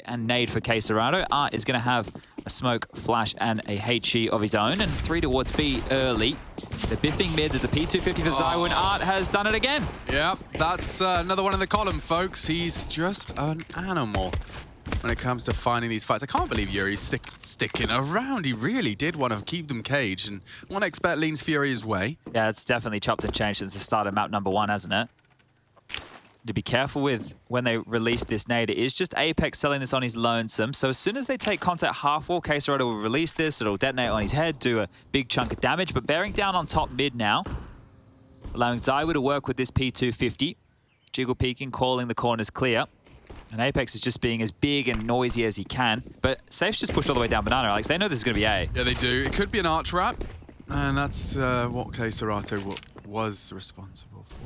And nade for KSCERATO. Art is going to have a smoke, flash, and a HE of his own. And 3 towards B early. They're biffing mid. There's a P250 for ZywOo, and Art has done it again. Yep, that's another one in the column, folks. He's just an animal when it comes to finding these fights. I can't believe yuurih's sticking around. He really did want to keep them caged. And one expert leans FURIA's way. Yeah, it's definitely chopped and changed since the start of map number 1, hasn't it? To be careful with when they release this nade. It is just Apex selling this on his lonesome. So as soon as they take contact half wall, KSCERATO will release this. It'll detonate on his head, do a big chunk of damage. But bearing down on top mid now, allowing ZywOo to work with this P250. Jiggle peeking, calling the corners clear. And Apex is just being as big and noisy as he can. But Safe's just pushed all the way down Banana, Alex. They know this is going to be A. Yeah, they do. It could be an arch wrap. And that's what KSCERATO was responsible for.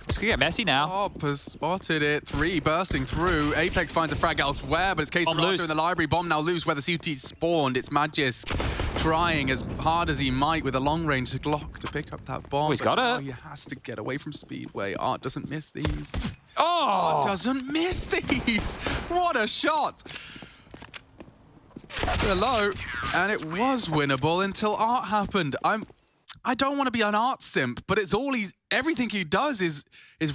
It's going to get messy now. Op has spotted it. 3 bursting through. Apex finds a frag elsewhere, but it's KSCERATO in the library. Bomb now loose where the CT spawned. It's Magisk trying as hard as he might with a long-range Glock to pick up that bomb. Oh, he's got it. He has to get away from Speedway. Art doesn't miss these. Oh! Art doesn't miss these. What a shot. Hello. And it was winnable until Art happened. I don't want to be an Art simp, but it's all everything he does is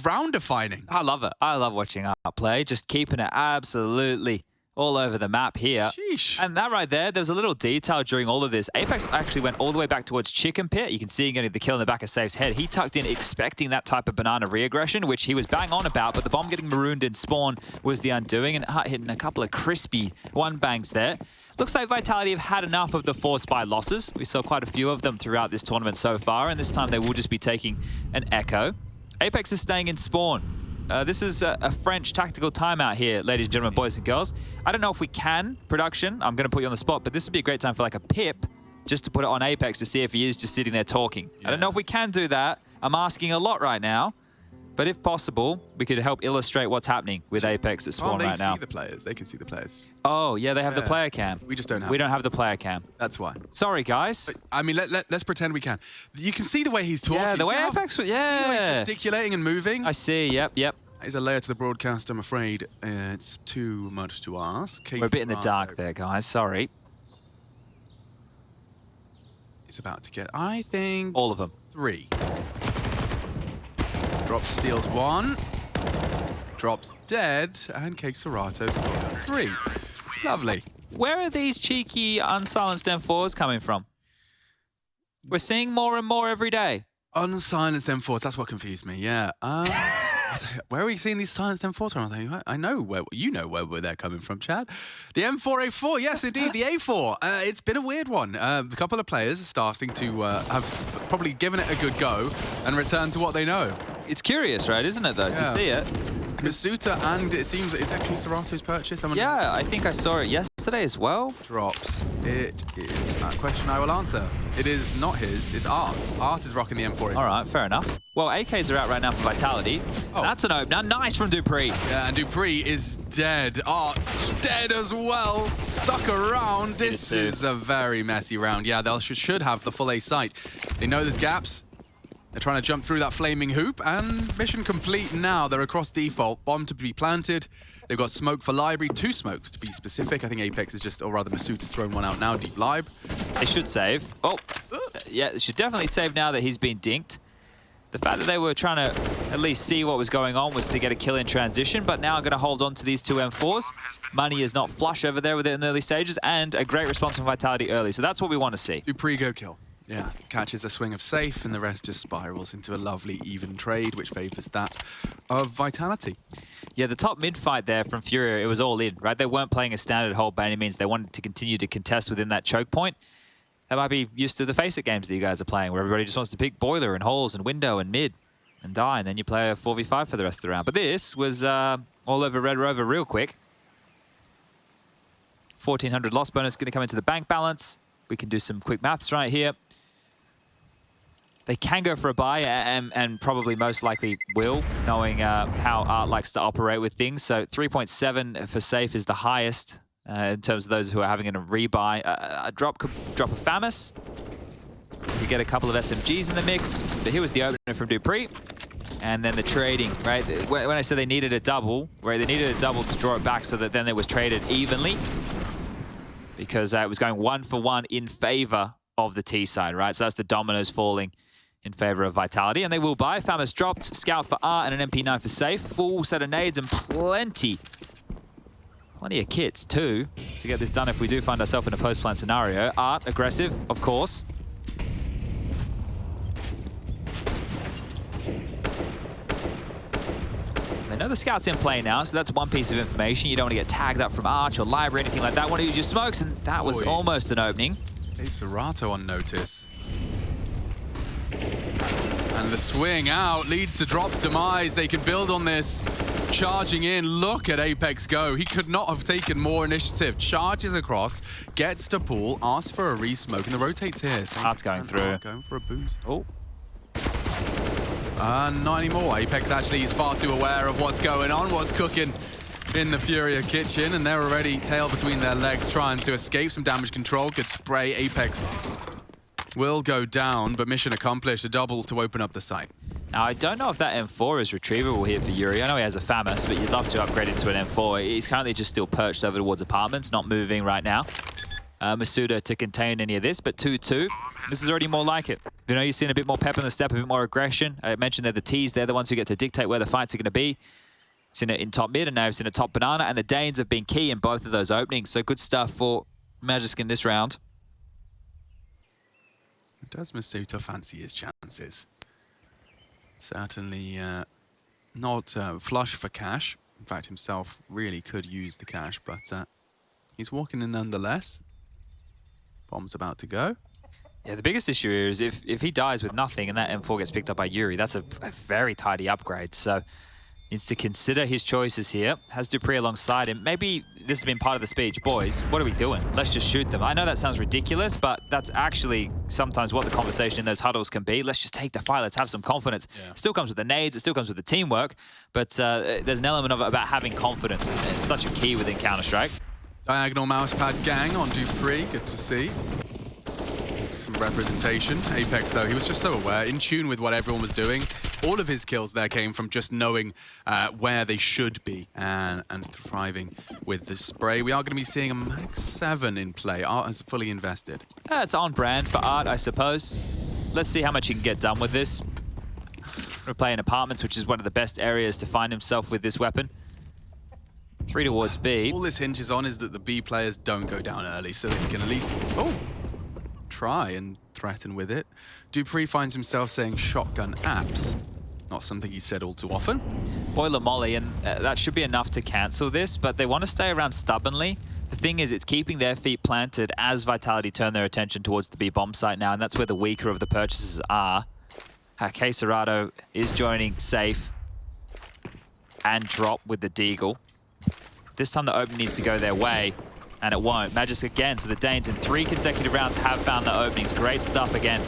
round defining. I love it. I love watching Art play, just keeping it absolutely all over the map here. Sheesh. And that right there was a little detail during all of this. Apex actually went all the way back towards Chicken Pit. You can see him getting the kill in the back of Safe's head. He tucked in expecting that type of banana re-aggression, which he was bang on about, but the bomb getting marooned in spawn was the undoing, and Art hitting a couple of crispy one-bangs there. Looks like Vitality have had enough of the 4 spy losses. We saw quite a few of them throughout this tournament so far, and this time they will just be taking an echo. Apex is staying in spawn. This is a French tactical timeout here, ladies and gentlemen, boys and girls. I don't know if we can, production. I'm going to put you on the spot, but this would be a great time for like a pip just to put it on Apex to see if he is just sitting there talking. Yeah. I don't know if we can do that. I'm asking a lot right now. But if possible, we could help illustrate what's happening with Apex at spawn right now. They see the players. They can see the players. Oh, yeah, they have the player cam. We just don't have We don't have the player cam. That's why. Sorry, guys. But, I mean, let's pretend we can. You can see the way he's talking. Yeah, the way Apex... Yeah. See the way he's gesticulating and moving. I see, yep. There's a layer to the broadcast, I'm afraid. It's too much to ask. We're a bit in the dark there, guys. Sorry. It's about to get, I think... all of them. 3. Drops, steals 1. Drops dead. And KSCERATO's got 3. Lovely. Where are these cheeky unsilenced M4s coming from? We're seeing more and more every day. Unsilenced M4s, that's what confused me, yeah. Where are we seeing these silenced M4s from? I know where, you know where they're coming from, Chad. The M4A4, yes, indeed, the A4. It's been a weird one. A couple of players are starting to have probably given it a good go and returned to what they know. It's curious, right, isn't it, though, to see it? Masuta, and it seems, is that KSCERATO's purchase? Yeah, I think I saw it yesterday as well. Drops. It is a question I will answer. It is not his, it's Art. Art is rocking the M4. All right, fair enough. Well, AKs are out right now for Vitality. Oh. That's an opener. Nice from Dupree. Yeah, and Dupree is dead. Art dead as well. Stuck around. This is a very messy round. Yeah, they should have the full A site. They know there's gaps. They're trying to jump through that flaming hoop, and mission complete now. They're across default. Bomb to be planted. They've got smoke for library. 2 smokes, to be specific. I think Apex is just, or rather Masuta's thrown one out now. Deep lib. They should save. Oh, yeah, they should definitely save now that he's been dinked. The fact that they were trying to at least see what was going on was to get a kill in transition, but now I'm going to hold on to these 2 M4s. Money is not flush over there with it in the early stages, and a great response from Vitality early. So that's what we want to see. Dupree go kill. Yeah, catches a swing of Safe, and the rest just spirals into a lovely even trade, which favors that of Vitality. Yeah, the top mid fight there from FURIA, it was all in, right? They weren't playing a standard hold by any means. They wanted to continue to contest within that choke point. They might be used to the face-it games that you guys are playing, where everybody just wants to pick boiler and holes and window and mid and die, and then you play a 4v5 for the rest of the round. But this was all over Red Rover real quick. 1,400 loss bonus going to come into the bank balance. We can do some quick maths right here. They can go for a buy and probably most likely will, knowing how Art likes to operate with things. So 3.7 for safe is the highest in terms of those who are having a rebuy. A drop of FAMAS. We get a couple of SMGs in the mix. But here was the opener from Dupree. And then the trading, right? When I said they needed a double, right? They needed a double to draw it back so that then it was traded evenly. Because it was going 1-for-1 in favor of the T side, right? So that's the dominoes falling in favor of Vitality. And they will buy. Famous dropped, Scout for R and an MP9 for safe. Full set of nades and plenty of kits too to get this done if we do find ourselves in a post-plan scenario. Art, aggressive, of course. They know the scout's in play now, so that's one piece of information. You don't want to get tagged up from Arch or Library or anything like that. Want to use your smokes, and that was almost an opening. KSCERATO on notice. And the swing out leads to Drop's demise. They can build on this. Charging in, look at Apex go. He could not have taken more initiative. Charges across, gets to pool, asks for a re-smoke, and the rotates here. Art's going through. Going for a boost. Oh. Not anymore. Apex actually is far too aware of what's going on, what's cooking in the FURIA kitchen, and they're already tail between their legs trying to escape some damage control. Good spray. Apex will go down, but mission accomplished. A double to open up the site. Now, I don't know if that M4 is retrievable here for yuurih. I know he has a FAMAS, but you'd love to upgrade into an M4. He's currently just still perched over towards apartments, not moving right now. Masuda to contain any of this, but 2-2. This is already more like it. You know, you're seeing a bit more pep in the step, a bit more aggression. I mentioned they're the Ts. They're the ones who get to dictate where the fights are going to be. You've seen it in top mid, and now you've seen it top banana, and the Danes have been key in both of those openings. So good stuff for Magisk in this round. Does Masuda fancy his chances? Certainly not flush for cash. In fact, himself really could use the cash, but he's walking in nonetheless. Bomb's about to go. Yeah, the biggest issue here is if he dies with nothing and that M4 gets picked up by yuurih, that's a very tidy upgrade. So needs to consider his choices here. Has dupreeh alongside him. Maybe this has been part of the speech. Boys, what are we doing? Let's just shoot them. I know that sounds ridiculous, but that's actually sometimes what the conversation in those huddles can be. Let's just take the fight. Let's have some confidence. Yeah. It still comes with the nades. It still comes with the teamwork. But there's an element of it about having confidence. And it's such a key within Counter-Strike. Diagonal mousepad gang on dupreeh. Good to see. Some representation. Apex, though, he was just so aware, in tune with what everyone was doing. All of his kills there came from just knowing where they should be and thriving with the spray. We are going to be seeing a max 7 in play. Art is fully invested. It's on brand for Art, I suppose. Let's see how much he can get done with this. We're playing apartments, which is one of the best areas to find himself with this weapon. 3 towards B. All this hinges on is that the B players don't go down early, so they can at least try and threaten with it. dupreeh finds himself saying shotgun apps. Not something he said all too often. Boiler molly, and that should be enough to cancel this, but they want to stay around stubbornly. The thing is, it's keeping their feet planted as Vitality turn their attention towards the B bomb site now, and that's where the weaker of the purchases are. KSCERATO is joining safe and drop with the deagle. This time the open needs to go their way, and it won't. Magisk again, so the Danes in 3 consecutive rounds have found the openings. Great stuff again.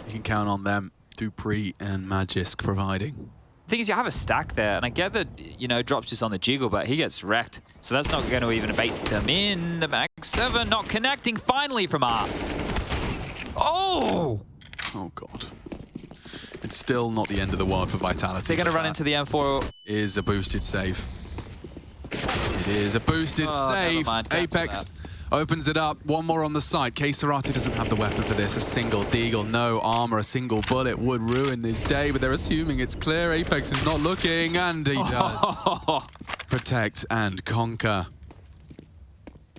You can count on them, dupreeh and Magisk providing. The thing is, you have a stack there, and I get that, you know, Drop's just on the jiggle, but he gets wrecked. So that's not going to even bait them in. The max 7 not connecting finally from R. Oh! Oh, God. It's still not the end of the world for Vitality. They're going to run into the M4. Is a boosted save. It is a boosted save. Apex opens it up. One more on the side. KSCERATO doesn't have the weapon for this. A single deagle, no armor, a single bullet would ruin this day, but they're assuming it's clear. Apex is not looking, and he does. Protect and conquer.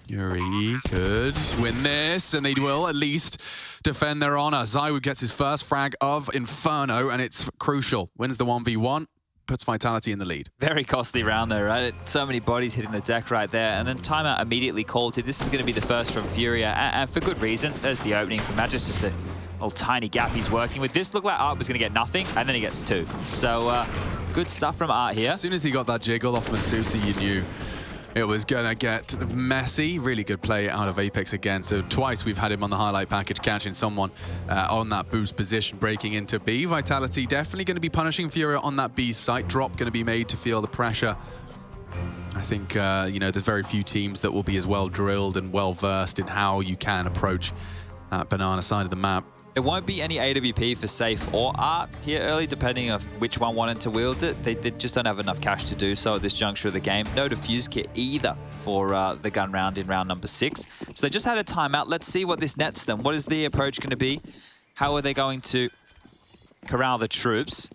yuurih could win this, and they will at least defend their honor. ZywOo gets his first frag of Inferno, and it's crucial. Wins the 1v1. Puts Vitality in the lead. Very costly round though, right? So many bodies hitting the deck right there, and then timeout immediately called to. This is going to be the first from FURIA, and for good reason. There's the opening from Magisk, just the little tiny gap he's working with. This looked like Art was going to get nothing, and then he gets 2. So good stuff from Art here. As soon as he got that jiggle off Masuda, you knew it was going to get messy. Really good play out of Apex again. So twice we've had him on the highlight package, catching someone on that boost position, breaking into B. Vitality definitely going to be punishing FURIA on that B site. Drop going to be made to feel the pressure. I think, you know, there's very few teams that will be as well drilled and well versed in how you can approach that banana side of the map. There won't be any AWP for Safe or Art here early, depending on which one wanted to wield it. They just don't have enough cash to do so at this juncture of the game. No defuse kit either for the gun round in round number 6. So they just had a timeout. Let's see what this nets them. What is the approach going to be? How are they going to corral the troops?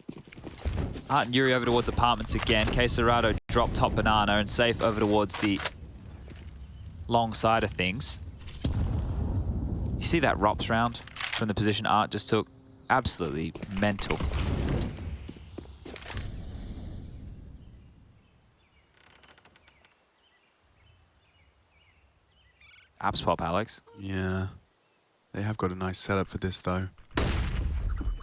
Art and yuurih over towards apartments again. KSCERATO drop top banana and Safe over towards the long side of things. You see that ROPS round from the position Art just took? Absolutely mental. Abs pop, Alex. Yeah. They have got a nice setup for this, though.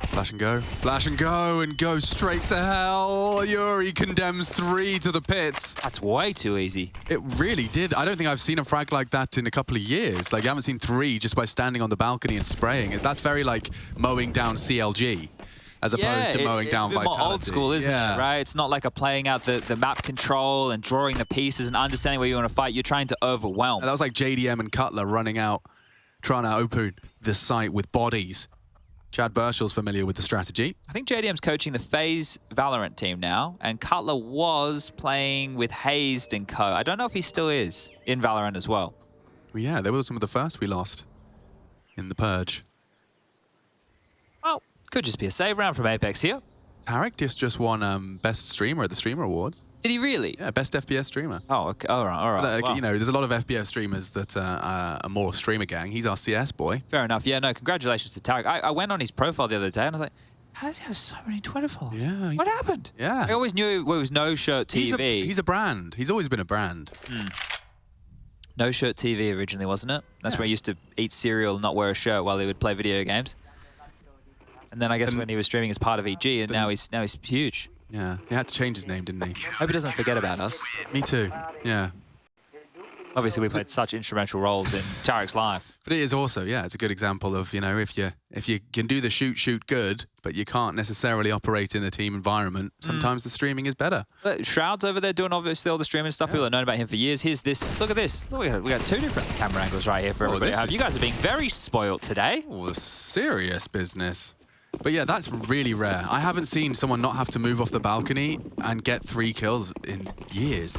Flash and go. Flash and go straight to hell. yuurih condemns 3 to the pits. That's way too easy. It really did. I don't think I've seen a frag like that in a couple of years. Like, you haven't seen 3 just by standing on the balcony and spraying. That's very, like, mowing down CLG as opposed to mowing down Vitality. It's a bit more old school, isn't it, right? It's not like a playing out the map control and drawing the pieces and understanding where you want to fight. You're trying to overwhelm. And that was like JDM and Cutler running out, trying to open the site with bodies. Chad Burchell's familiar with the strategy. I think JDM's coaching the FaZe Valorant team now, and Cutler was playing with Hazed and co. I don't know if he still is in Valorant as well. Well, yeah, they were some of the first we lost in the Purge. Well, could just be a save round from Apex here. Tarek just won Best Streamer at the Streamer Awards. Did he really? Yeah, Best FPS Streamer. Oh, okay. All right. Like, Wow. you know, there's a lot of FPS streamers that are more streamer gang. He's our CS boy. Fair enough. Yeah, no, congratulations to Tarek. I went on his profile the other day and I was like, how does he have so many Twitter followers? Yeah. What happened? Yeah. I always knew it was No Shirt TV. He's a brand. He's always been a brand. No Shirt TV originally, wasn't it? That's where he used to eat cereal and not wear a shirt while he would play video games. And then I guess when he was streaming as part of EG, and now he's huge. Yeah, he had to change his name, didn't he? Hope he doesn't forget about us. Me too, yeah. Obviously, we played such instrumental roles in Tarek's life. But it is also, yeah, it's a good example of, you know, if you can do the shoot good, but you can't necessarily operate in a team environment, sometimes the streaming is better. But Shroud's over there doing obviously all the streaming stuff. People have known about him for years. Here's this. Look at this. Look, we got 2 different camera angles right here for everybody. You guys are being very spoiled today. Oh, serious business. But yeah, that's really rare. I haven't seen someone not have to move off the balcony and get 3 kills in years.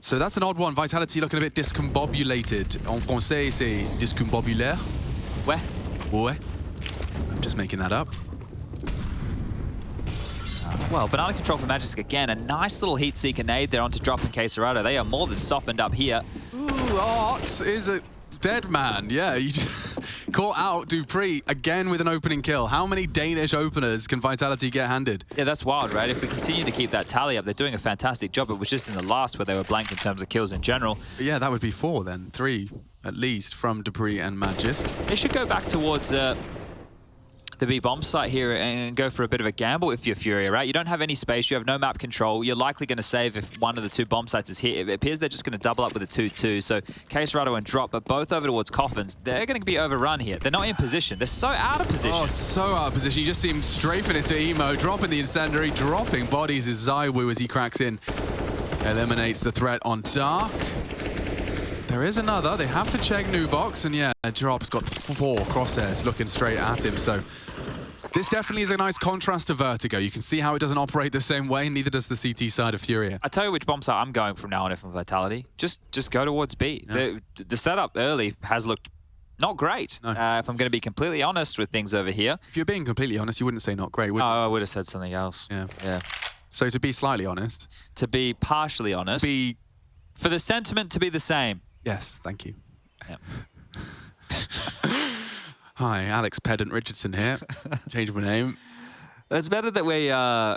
So that's an odd one. Vitality looking a bit discombobulated. En français, c'est discombobulaire. Ouais. Ouais. I'm just making that up. Well, banana control for Magisk again. A nice little heat seeker nade there onto drop in KSCERATO. They are more than softened up here. Ooh, Art is a dead man. Yeah, you just caught out Dupree again with an opening kill. How many Danish openers can Vitality get handed? Yeah, that's wild, right? If we continue to keep that tally up, they're doing a fantastic job. It was just in the last where they were blank in terms of kills in general. But yeah, that would be 4 then. 3 at least from Dupree and Magisk. They should go back towards the B bomb site here and go for a bit of a gamble if you're FURIA, right? You don't have any space, you have no map control. You're likely going to save if one of the 2 bomb sites is hit. It appears they're just going to double up with a 2-2. So KSCERATO and drop, but both over towards coffins. They're going to be overrun here. They're not in position. They're so out of position. Oh, so out of position. You just see him strafing into Emo, dropping the incendiary, dropping bodies is ZywOo as he cracks in. Eliminates the threat on Dark. There is another. They have to check new box, and yeah, Drop's got 4 crosshairs looking straight at him. So this definitely is a nice contrast to Vertigo. You can see how it doesn't operate the same way, neither does the CT side of FURIA. I tell you which bomb site I'm going from now on if I'm Vitality. Just go towards B. Yeah. The setup early has looked not great, if I'm going to be completely honest with things over here. If you're being completely honest, you wouldn't say not great, would you? I would have said something else. Yeah. So to be slightly honest. To be partially honest. For the sentiment to be the same. Yes, thank you. Yep. Hi, Alex Pedant Richardson here. Change of my name. It's better that we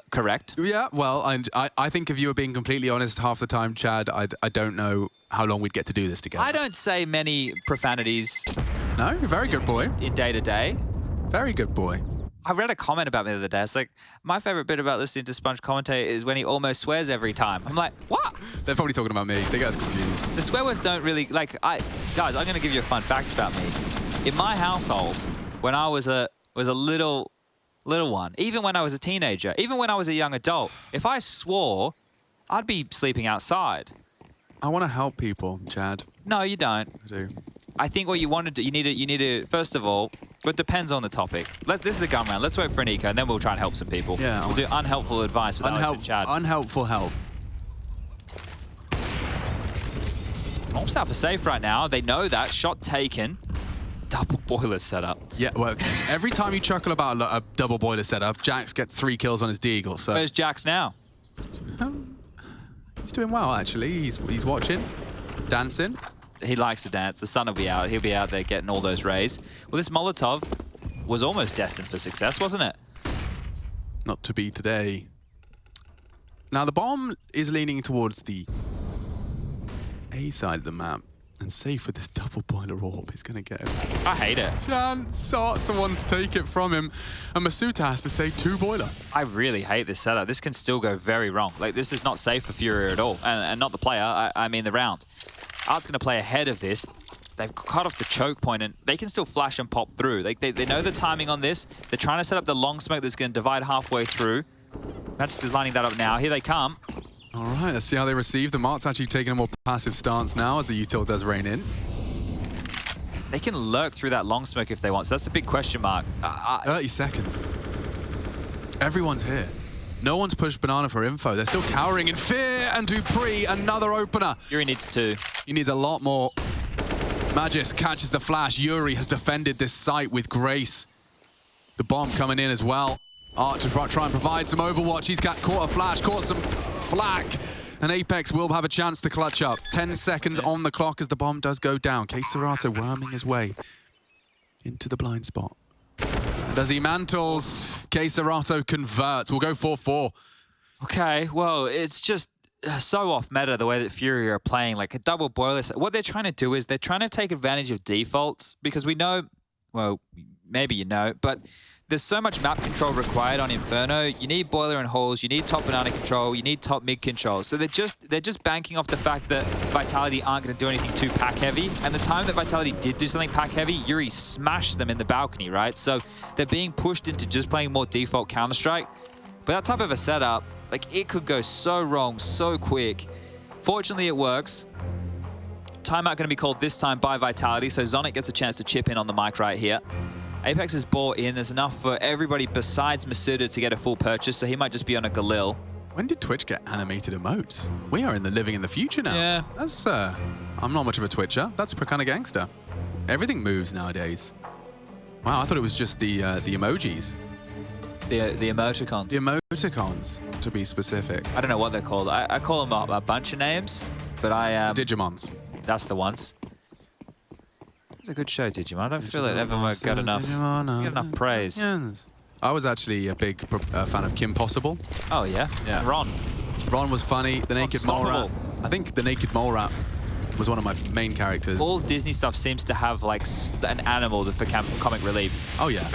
correct. Yeah, well, I think if you were being completely honest half the time, Chad, I don't know how long we'd get to do this together. I don't say many profanities. No, you're a very good boy. In day-to-day. Very good boy. I read a comment about me the other day. It's like, my favorite bit about listening to Sponge commentate is when he almost swears every time. I'm like, what? They're probably talking about me. They get us confused. The swear words don't really, guys, I'm going to give you a fun fact about me. In my household, when I was a little one, even when I was a teenager, even when I was a young adult, if I swore, I'd be sleeping outside. I want to help people, Chad. No, you don't. I do. I think what you want to do, you need to, first of all, But depends on the topic. This is a gun round. Let's wait for an eco, and then we'll try and help some people. Yeah. We'll do unhelpful advice with Alex and Chad. Unhelpful help. Almost out for safe right now. They know that. Shot taken. Double boiler setup. Yeah, well, every time you chuckle about a double boiler setup, Jax gets 3 kills on his deagle. So where's Jax now? He's doing well, actually. He's watching, dancing. He likes to dance. The sun will be out. He'll be out there getting all those rays. Well, this Molotov was almost destined for success, wasn't it? Not to be today. Now, the bomb is leaning towards the A side of the map. And safe with this double boiler AWP is going to get him. I hate it. Sart's the one to take it from him. And Masuta has to say 2 boiler. I really hate this setup. This can still go very wrong. Like, this is not safe for FURIA at all. And not the player, I mean the round. Art's going to play ahead of this. They've cut off the choke point, and they can still flash and pop through. Like, they know the timing on this. They're trying to set up the long smoke that's going to divide halfway through. Magisk is lining that up now. Here they come. All right, let's see how they receive. The Mart's actually taking a more passive stance now as the util does rain in. They can lurk through that long smoke if they want, so that's a big question mark. 30 seconds. Everyone's here. No one's pushed Banana for info. They're still cowering in fear, and dupreeh, another opener. yuurih needs 2. He needs a lot more. Magisk catches the flash. yuurih has defended this site with grace. The bomb coming in as well. Art to try and provide some overwatch. He's caught a flash, caught some flak, and Apex will have a chance to clutch up. 10 seconds on the clock as the bomb does go down. KSCERATO worming his way into the blind spot. And as he mantles, KSCERATO converts. We'll go 4-4. Okay, well, it's just so off meta the way that FURIA are playing, like a double boiler. What they're trying to do is they're trying to take advantage of defaults, because we know, well, maybe you know, but there's so much map control required on Inferno. You need boiler and halls, you need top banana control, you need top mid control. So they're just banking off the fact that Vitality aren't going to do anything too pack heavy. And the time that Vitality did do something pack heavy, yuurih smashed them in the balcony, right? So they're being pushed into just playing more default Counter-Strike. But that type of a setup, like, it could go so wrong so quick. Fortunately, it works. Timeout going to be called this time by Vitality, so Zonic gets a chance to chip in on the mic right here. Apex is bought in. There's enough for everybody besides Masuta to get a full purchase, so he might just be on a Galil. When did Twitch get animated emotes? We are living in the future now. Yeah. That's, I'm not much of a Twitcher. That's kind of gangster. Everything moves nowadays. Wow, I thought it was just the emojis. The emoticons. The emoticons, to be specific. I don't know what they're called. I call them a bunch of names, but Digimons. That's the ones. It's a good show, Digimon. I don't feel it ever got enough praise. Yes. I was actually a big fan of Kim Possible. Oh, yeah? Yeah. Ron. Ron was funny. The Naked Mole Rat. I think the Naked Mole Rat was one of my main characters. All Disney stuff seems to have, like, an animal for comic relief. Oh, yeah.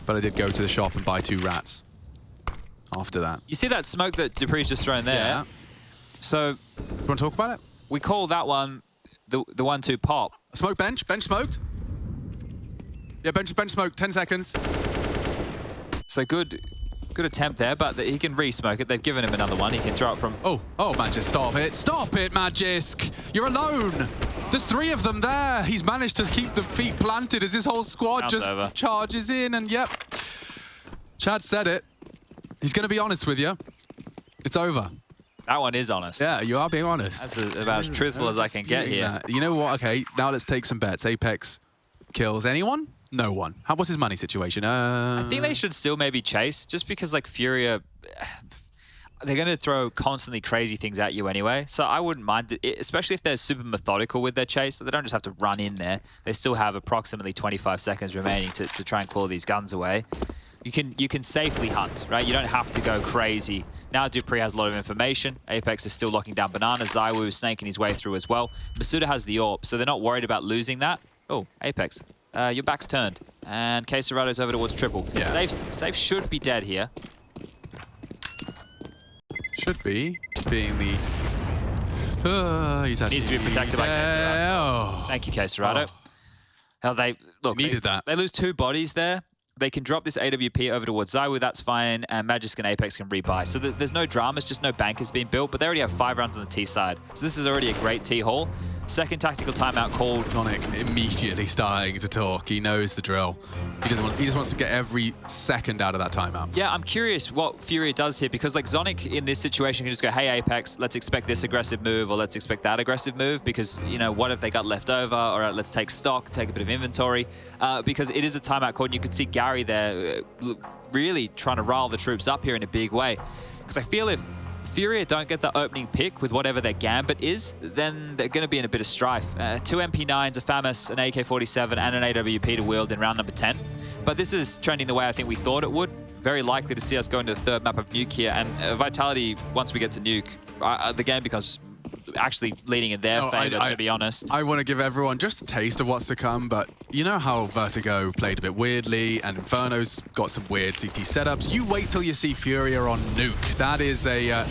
But I did go to the shop and buy 2 rats after that. You see that smoke that dupreeh's just thrown there? Yeah. So... You want to talk about it? We call that one the 1-2 pop. Smoke bench. Bench smoked. Yeah, bench smoked. 10 seconds. So good attempt there, but he can re-smoke it. They've given him another one. He can throw it from... Oh, Magisk, stop it. Stop it, Magisk. You're alone. There's 3 of them there. He's managed to keep the feet planted as his whole squad just charges in, and yep. Chad said it. He's going to be honest with you. It's over. That one is honest. Yeah, you are being honest. That's about as truthful as I can get here. That. You know what? Okay, now let's take some bets. Apex kills anyone? No one. What's his money situation? I think they should still maybe chase, just because, like, FURIA, they're going to throw constantly crazy things at you anyway. So I wouldn't mind it, especially if they're super methodical with their chase. So they don't just have to run in there. They still have approximately 25 seconds remaining to try and claw these guns away. You can safely hunt, right? You don't have to go crazy. Now dupreeh has a lot of information. Apex is still locking down Banana. ZywOo is snaking his way through as well. Masuta has the AWP, so they're not worried about losing that. Oh, Apex. Your back's turned. And KSCERATO's over towards triple. Yeah. Safe should be dead here. Should be. Being the... he's actually needs to be protected by KSCERATO. Oh. Thank you, KSCERATO. Hell, they needed that. They lose 2 bodies there. They can drop this AWP over towards ZywOo, that's fine, and Magisk and Apex can rebuy. So there's no dramas, just no bankers being built, but they already have 5 rounds on the T side. So this is already a great T haul. Second tactical timeout called. Sonic immediately starting to talk. He knows the drill. He just wants to get every second out of that timeout. Yeah, I'm curious what FURIA does here, because like Sonic in this situation can just go, hey Apex, let's expect this aggressive move, or let's expect that aggressive move, because, you know, what if they got left over? All right, let's take stock, take a bit of inventory, because it is a timeout call, and you could see Gary there really trying to rile the troops up here in a big way. Because I feel if FURIA don't get the opening pick with whatever their gambit is, then they're going to be in a bit of strife. 2 MP9s, a FAMAS, an AK-47, and an AWP to wield in round number 10. But this is trending the way I think we thought it would. Very likely to see us go into the third map of Nuke here. And Vitality, once we get to Nuke, the game becomes actually leading in their favor, to be honest. I want to give everyone just a taste of what's to come, but you know how Vertigo played a bit weirdly, and Inferno's got some weird CT setups. You wait till you see FURIA on Nuke. That is a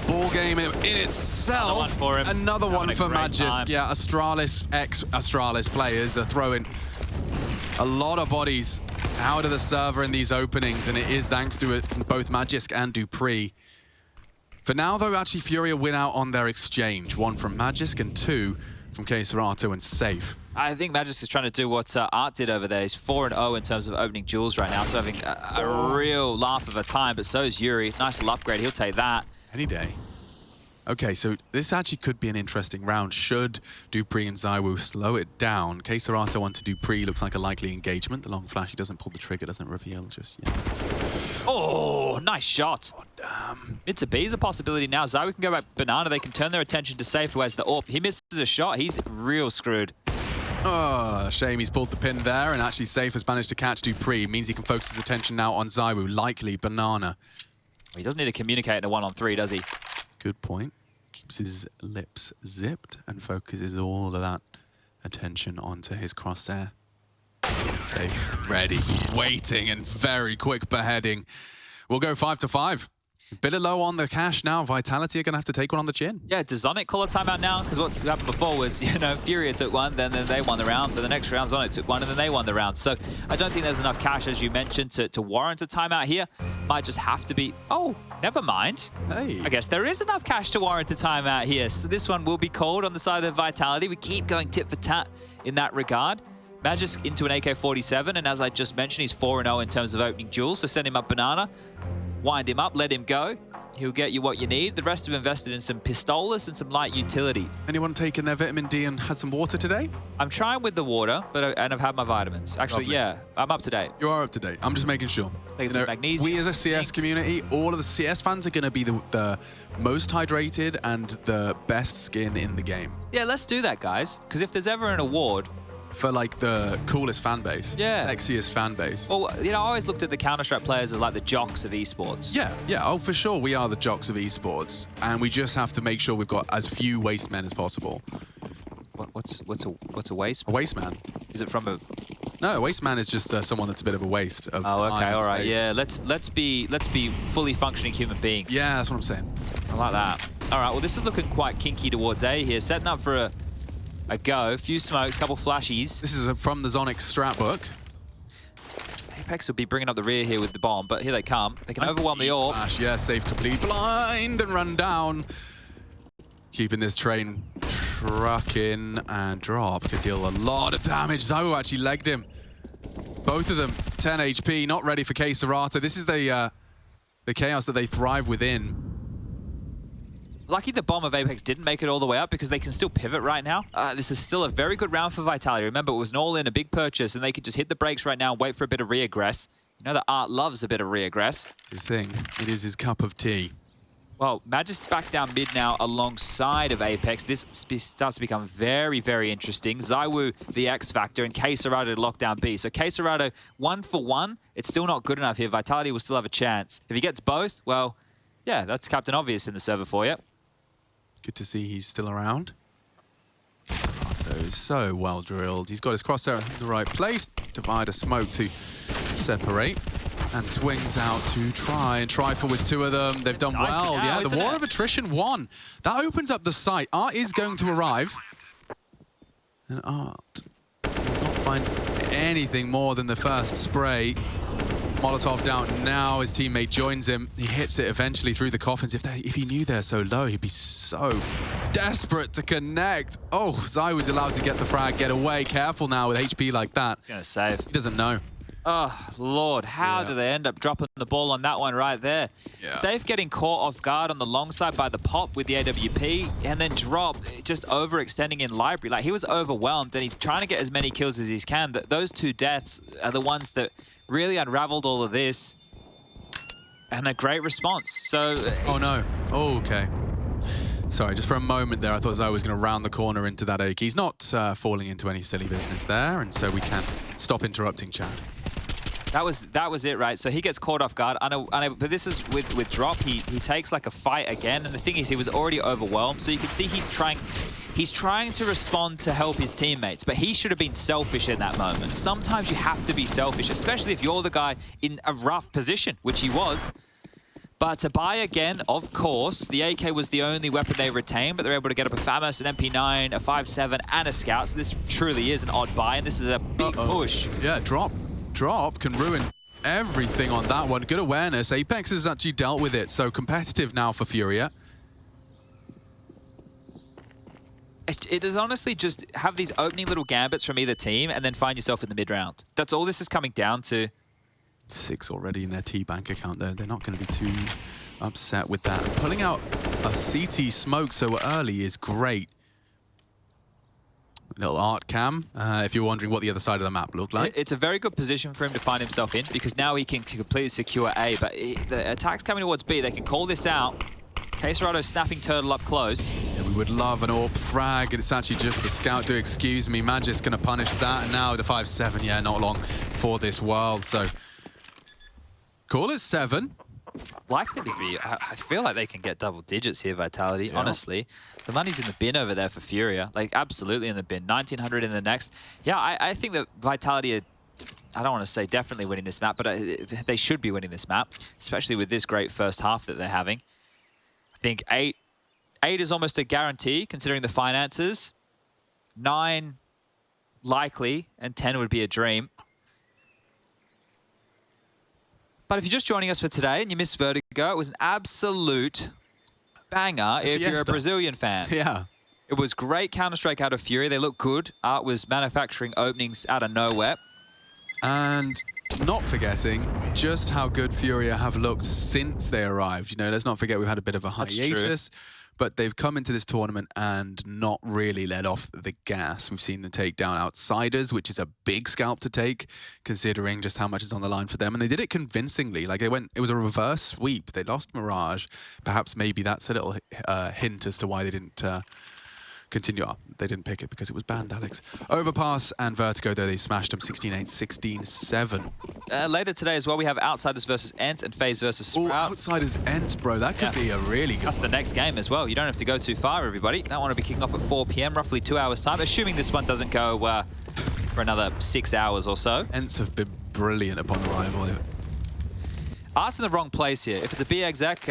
ball game in itself. Another one for him. Another one for Magisk. Yeah, Astralis, ex-Astralis players are throwing a lot of bodies out of the server in these openings, and it is thanks to both Magisk and Dupree. For now, though, actually, FURIA win out on their exchange. 1 from Magisk and 2 from KSCERATO and Safe. I think Magisk is trying to do what Art did over there. He's 4-0 in terms of opening duels right now, so having a real laugh of a time, but so is yuurih. Nice little upgrade. He'll take that. Any day. Okay, so this actually could be an interesting round. Should Dupree and ZywOo slow it down? KSCERATO onto Dupree looks like a likely engagement. The long flash, he doesn't pull the trigger, doesn't reveal just yet. Oh, nice shot. Oh, damn. It's a B is a possibility now. ZywOo can go back banana. They can turn their attention to Safe, who has the AWP. He misses a shot. He's real screwed. Oh, shame he's pulled the pin there, and actually Safe has managed to catch Dupree. It means he can focus his attention now on ZywOo, likely banana. He doesn't need to communicate in a 1-on-3, does he? Good point. Keeps his lips zipped and focuses all of that attention onto his crosshair. Safe, ready, waiting, and very quick beheading. We'll go 5-5. Bit of low on the cash now. Vitality are going to have to take one on the chin. Yeah, does Zonic call a timeout now? Because what's happened before was, you know, FURIA took one, then they won the round. Then the next round, Zonic took one, and then they won the round. So I don't think there's enough cash, as you mentioned, to warrant a timeout here. Might just have to be... Oh, never mind. Hey. I guess there is enough cash to warrant a timeout here. So this one will be called on the side of Vitality. We keep going tit for tat in that regard. Magisk into an AK-47, and as I just mentioned, he's 4-0 in terms of opening duels. So send him up banana, wind him up, let him go. He'll get you what you need. The rest have invested in some pistolas and some light utility. Anyone taken their vitamin D and had some water today? I'm trying with the water, and I've had my vitamins. Actually, Lovely. Yeah, I'm up to date. You are up to date. I'm just making sure. Taking some magnesium. We as a CS community, all of the CS fans are going to be the most hydrated and the best skin in the game. Yeah, let's do that, guys. Because if there's ever an award... For like the coolest fan base. Yeah. Sexiest fan base. Well, you know, I always looked at the Counter-Strike players as like the jocks of esports. Yeah, yeah. Oh, for sure. We are the jocks of esports. And we just have to make sure we've got as few waste men as possible. What's a waste? A waste man? Is it from a... No, a waste man is just someone that's a bit of a waste of time. Oh, okay, all right. Space. Yeah, let's be fully functioning human beings. Yeah, that's what I'm saying. I like that. All right, well, this is looking quite kinky towards A here. Setting up for a go. Few smokes, couple flashies. This is from the Zonic strat book. Apex will be bringing up the rear here with the bomb, but here they come. They can overwhelm the AWP. Flash, yeah, Safe complete. Blind and run down. Keeping this train trucking, and Drop could deal a lot of damage. ZywOo actually legged him. Both of them 10 HP, not ready for KSCERATO. This is the chaos that they thrive within. Lucky the bomb of Apex didn't make it all the way up, because they can still pivot right now. This is still a very good round for Vitality. Remember, it was an all-in, a big purchase, and they could just hit the brakes right now and wait for a bit of re-aggress. You know that Art loves a bit of re-aggress. His thing. It is his cup of tea. Well, Magisk back down mid now alongside of Apex. This starts to become very, very interesting. ZywOo, the X Factor, and KSCERATO to lock down B. So KSCERATO, 1 for 1. It's still not good enough here. Vitality will still have a chance. If he gets both, well, yeah, that's Captain Obvious in the server for you. Good to see he's still around. KSCERATO is so well drilled. He's got his crosshair in the right place. Divide a smoke to separate. And swings out to try and trifle with 2 of them. They've done well. Yeah, the War of Attrition won. That opens up the site. Art is going to arrive. And Art will not find anything more than the first spray. Molotov down now. His teammate joins him. He hits it eventually through the coffins. If he knew they're so low, he'd be so desperate to connect. Oh, ZywOo's allowed to get the frag, get away. Careful now with HP like that. He's going to save. He doesn't know. Oh, Lord, how do they end up dropping the ball on that one right there? Yeah. Safe getting caught off guard on the long side by the pop with the AWP, and then drop just overextending in library. Like, he was overwhelmed, and he's trying to get as many kills as he can. Those two deaths are the ones that really unraveled all of this. And a great response. So. Oh, no. Oh, okay. Sorry, just for a moment there, I thought ZywOo was going to round the corner into that AK. He's not falling into any silly business there, and so we can stop interrupting Chad. That was it, right? So he gets caught off guard. But this is with drop. He takes like a fight again, and the thing is, he was already overwhelmed. So you can see he's trying to respond to help his teammates, but he should have been selfish in that moment. Sometimes you have to be selfish, especially if you're the guy in a rough position, which he was. But to buy again, of course, the AK was the only weapon they retained, but they're able to get up a FAMAS, an MP9, a 5.7, and a Scout. So this truly is an odd buy, and this is a big push. Yeah, drop can ruin everything on that one. Good awareness. Apex has actually dealt with it, so competitive now for FURIA. It is honestly just have these opening little gambits from either team and then find yourself in the mid-round. That's all this is coming down to. 6 already in their T-Bank account there. They're not going to be too upset with that. Pulling out a CT smoke so early is great. Little art cam, if you're wondering what the other side of the map looked like. It's a very good position for him to find himself in, because now he can completely secure A, but the attack's coming towards B. They can call this out. KSCERATO snapping Turtle up close. Yeah, we would love an AWP frag, and it's actually just the Scout. Do excuse me. Magic's going to punish that, and now the 5.7, yeah, not long for this world, so call it 7. Likely to be. I feel like they can get double digits here, Vitality, honestly. The money's in the bin over there for FURIA. Like, absolutely in the bin. 1,900 in the next. Yeah, I think that Vitality are, I don't want to say definitely winning this map, but they should be winning this map, especially with this great first half that they're having. I think 8 is almost a guarantee, considering the finances. 9 likely, and 10 would be a dream. But if you're just joining us for today and you missed Vertigo, it was an absolute banger if you're a Brazilian fan. Yeah. It was great Counter-Strike out of FURIA. They looked good. Art was manufacturing openings out of nowhere. And not forgetting just how good FURIA have looked since they arrived. You know, let's not forget we've had a bit of a hiatus. But they've come into this tournament and not really let off the gas. We've seen them take down Outsiders, which is a big scalp to take, considering just how much is on the line for them. And they did it convincingly. Like, it was a reverse sweep. They lost Mirage. Perhaps maybe that's a little hint as to why they didn't continue. Oh, they didn't pick it because it was banned, Alex. Overpass and Vertigo, though, they smashed them 16-8, 16-7. Later today as well, we have Outsiders versus Ent and FaZe versus Sprout. Oh, Outsiders Ent, bro. That could be a really good one. That's the next game as well. You don't have to go too far, everybody. That one will be kicking off at 4 p.m., roughly 2 hours' time, assuming this one doesn't go for another 6 hours or so. Ents have been brilliant upon arrival. Art's in the wrong place here. If it's a B exec,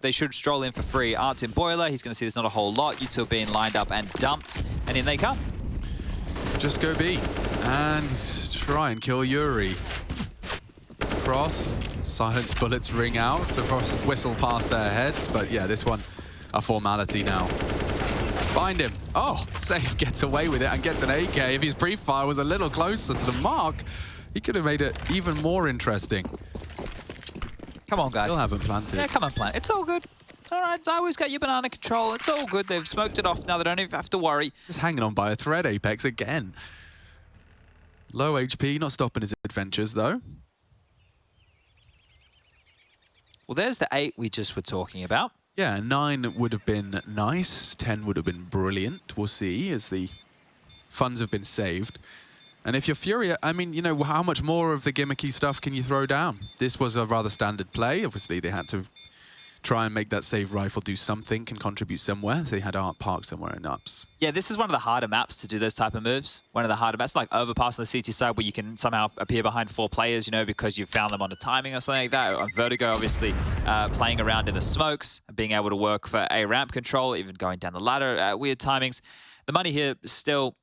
they should stroll in for free. Art's in Boiler. He's going to see there's not a whole lot. You two are being lined up and dumped, and in they come. Just go B and try and kill yuurih. Cross, silence bullets ring out, whistle past their heads, but yeah, this one a formality now. Find him. Oh, Safe gets away with it and gets an AK. If his pre-fire was a little closer to the mark, he could have made it even more interesting. Come on, guys. Still haven't planted. Yeah, come on, plant. It's all good. It's all right. I always got your banana control. It's all good. They've smoked it off now. They don't even have to worry. Just hanging on by a thread, Apex, again. Low HP, not stopping his adventures, though. Well, there's the 8 we just were talking about. Yeah, 9 would have been nice. 10 would have been brilliant. We'll see as the funds have been saved. And if you're FURIA, I mean, you know, how much more of the gimmicky stuff can you throw down? This was a rather standard play. Obviously, they had to try and make that save rifle do something, can contribute somewhere. So they had Art parked somewhere in ups. Yeah, this is one of the harder maps to do those type of moves. One of the harder maps, like Overpass on the CT side, where you can somehow appear behind 4 players, you know, because you found them on a timing or something like that. On Vertigo, obviously, playing around in the smokes, and being able to work for A ramp control, even going down the ladder at weird timings. The money here is still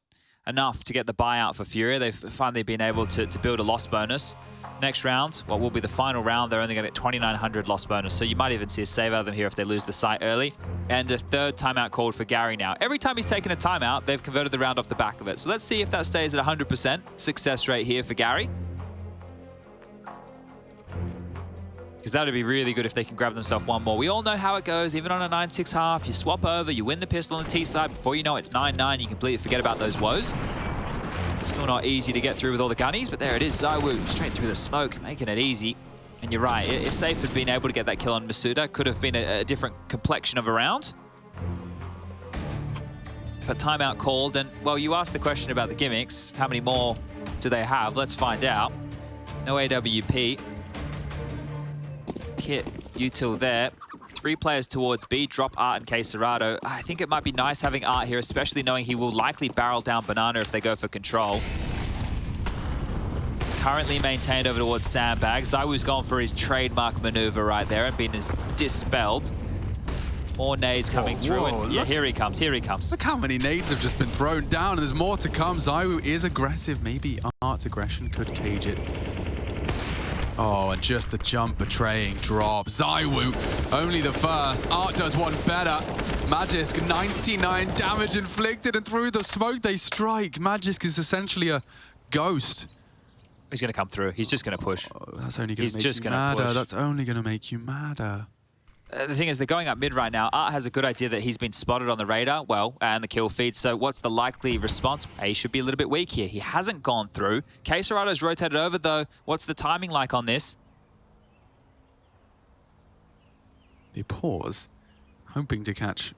enough to get the buyout for FURIA. They've finally been able to build a loss bonus. Next round, what will be the final round, they're only going to get 2,900 loss bonus. So you might even see a save out of them here if they lose the site early. And a third timeout called for Gary now. Every time he's taken a timeout, they've converted the round off the back of it. So let's see if that stays at 100% success rate here for Gary. Because that would be really good if they can grab themselves one more. We all know how it goes, even on a 9-6 half. You swap over, you win the pistol on the T side. Before you know it's 9-9, you completely forget about those woes. Still not easy to get through with all the gunnies, but there it is. ZywOo straight through the smoke, making it easy. And you're right, if Safe had been able to get that kill on Masuda, could have been a different complexion of a round. But timeout called, and well, you asked the question about the gimmicks. How many more do they have? Let's find out. No AWP. Kit, util there. 3 players towards B, drop Art and KSCERATO. I think it might be nice having Art here, especially knowing he will likely barrel down Banana if they go for control. Currently maintained over towards Sandbag. ZywOo's gone for his trademark maneuver right there and been dispelled. More nades coming through. And yeah, here he comes, here he comes. Look how many nades have just been thrown down, and there's more to come. ZywOo is aggressive. Maybe Art's aggression could cage it. Oh, and just the jump betraying drop. ZywOo, only the first. Art does one better. Magisk, 99 damage inflicted, and through the smoke they strike. Magisk is essentially a ghost. He's going to come through. He's just going to push. Oh, that's only going to make you madder. That's only going to make you madder. The thing is, they're going up mid right now. Art has a good idea that he's been spotted on the radar, well, and the kill feed. So what's the likely response? A should be a little bit weak here. He hasn't gone through. KSCERATO's rotated over, though. What's the timing like on this? They pause, hoping to catch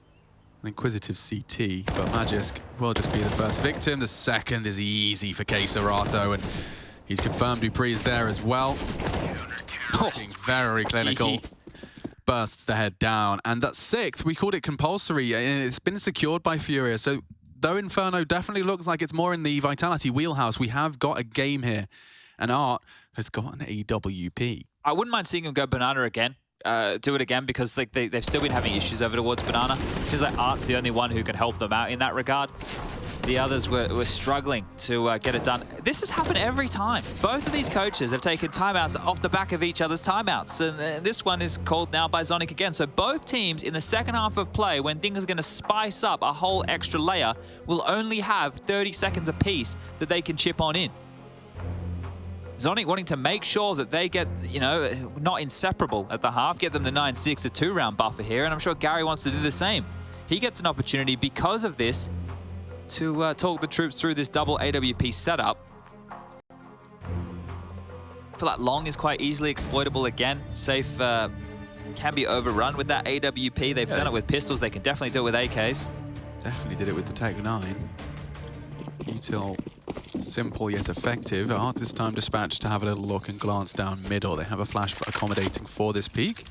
an inquisitive CT, but Magisk will just be the first victim. The second is easy for KSCERATO, and he's confirmed Dupree is there as well. Looking very clinical. Bursts the head down, and that 6th, we called it compulsory, and it's been secured by FURIA. So though Inferno definitely looks like it's more in the Vitality wheelhouse, we have got a game here, and Art has got an AWP. I wouldn't mind seeing him go Banana again. Do it again, because like they've still been having issues over towards Banana. Seems like Art's the only one who can help them out in that regard. The others were struggling to get it done. This has happened every time. Both of these coaches have taken timeouts off the back of each other's timeouts. And this one is called now by Zonic again. So both teams in the second half of play, when things are going to spice up a whole extra layer, will only have 30 seconds apiece that they can chip on in. Zonic wanting to make sure that they get, you know, not inseparable at the half, get them the 9-6, a 2-round buffer here, and I'm sure Gary wants to do the same. He gets an opportunity because of this to talk the troops through this double AWP setup. I feel like long is quite easily exploitable again. Safe can be overrun with that AWP. They've done it with pistols. They can definitely do it with AKs. Definitely did it with the Tech 9. Util simple yet effective. Art this time dispatched to have a little look and glance down middle. They have a flash for accommodating for this peak.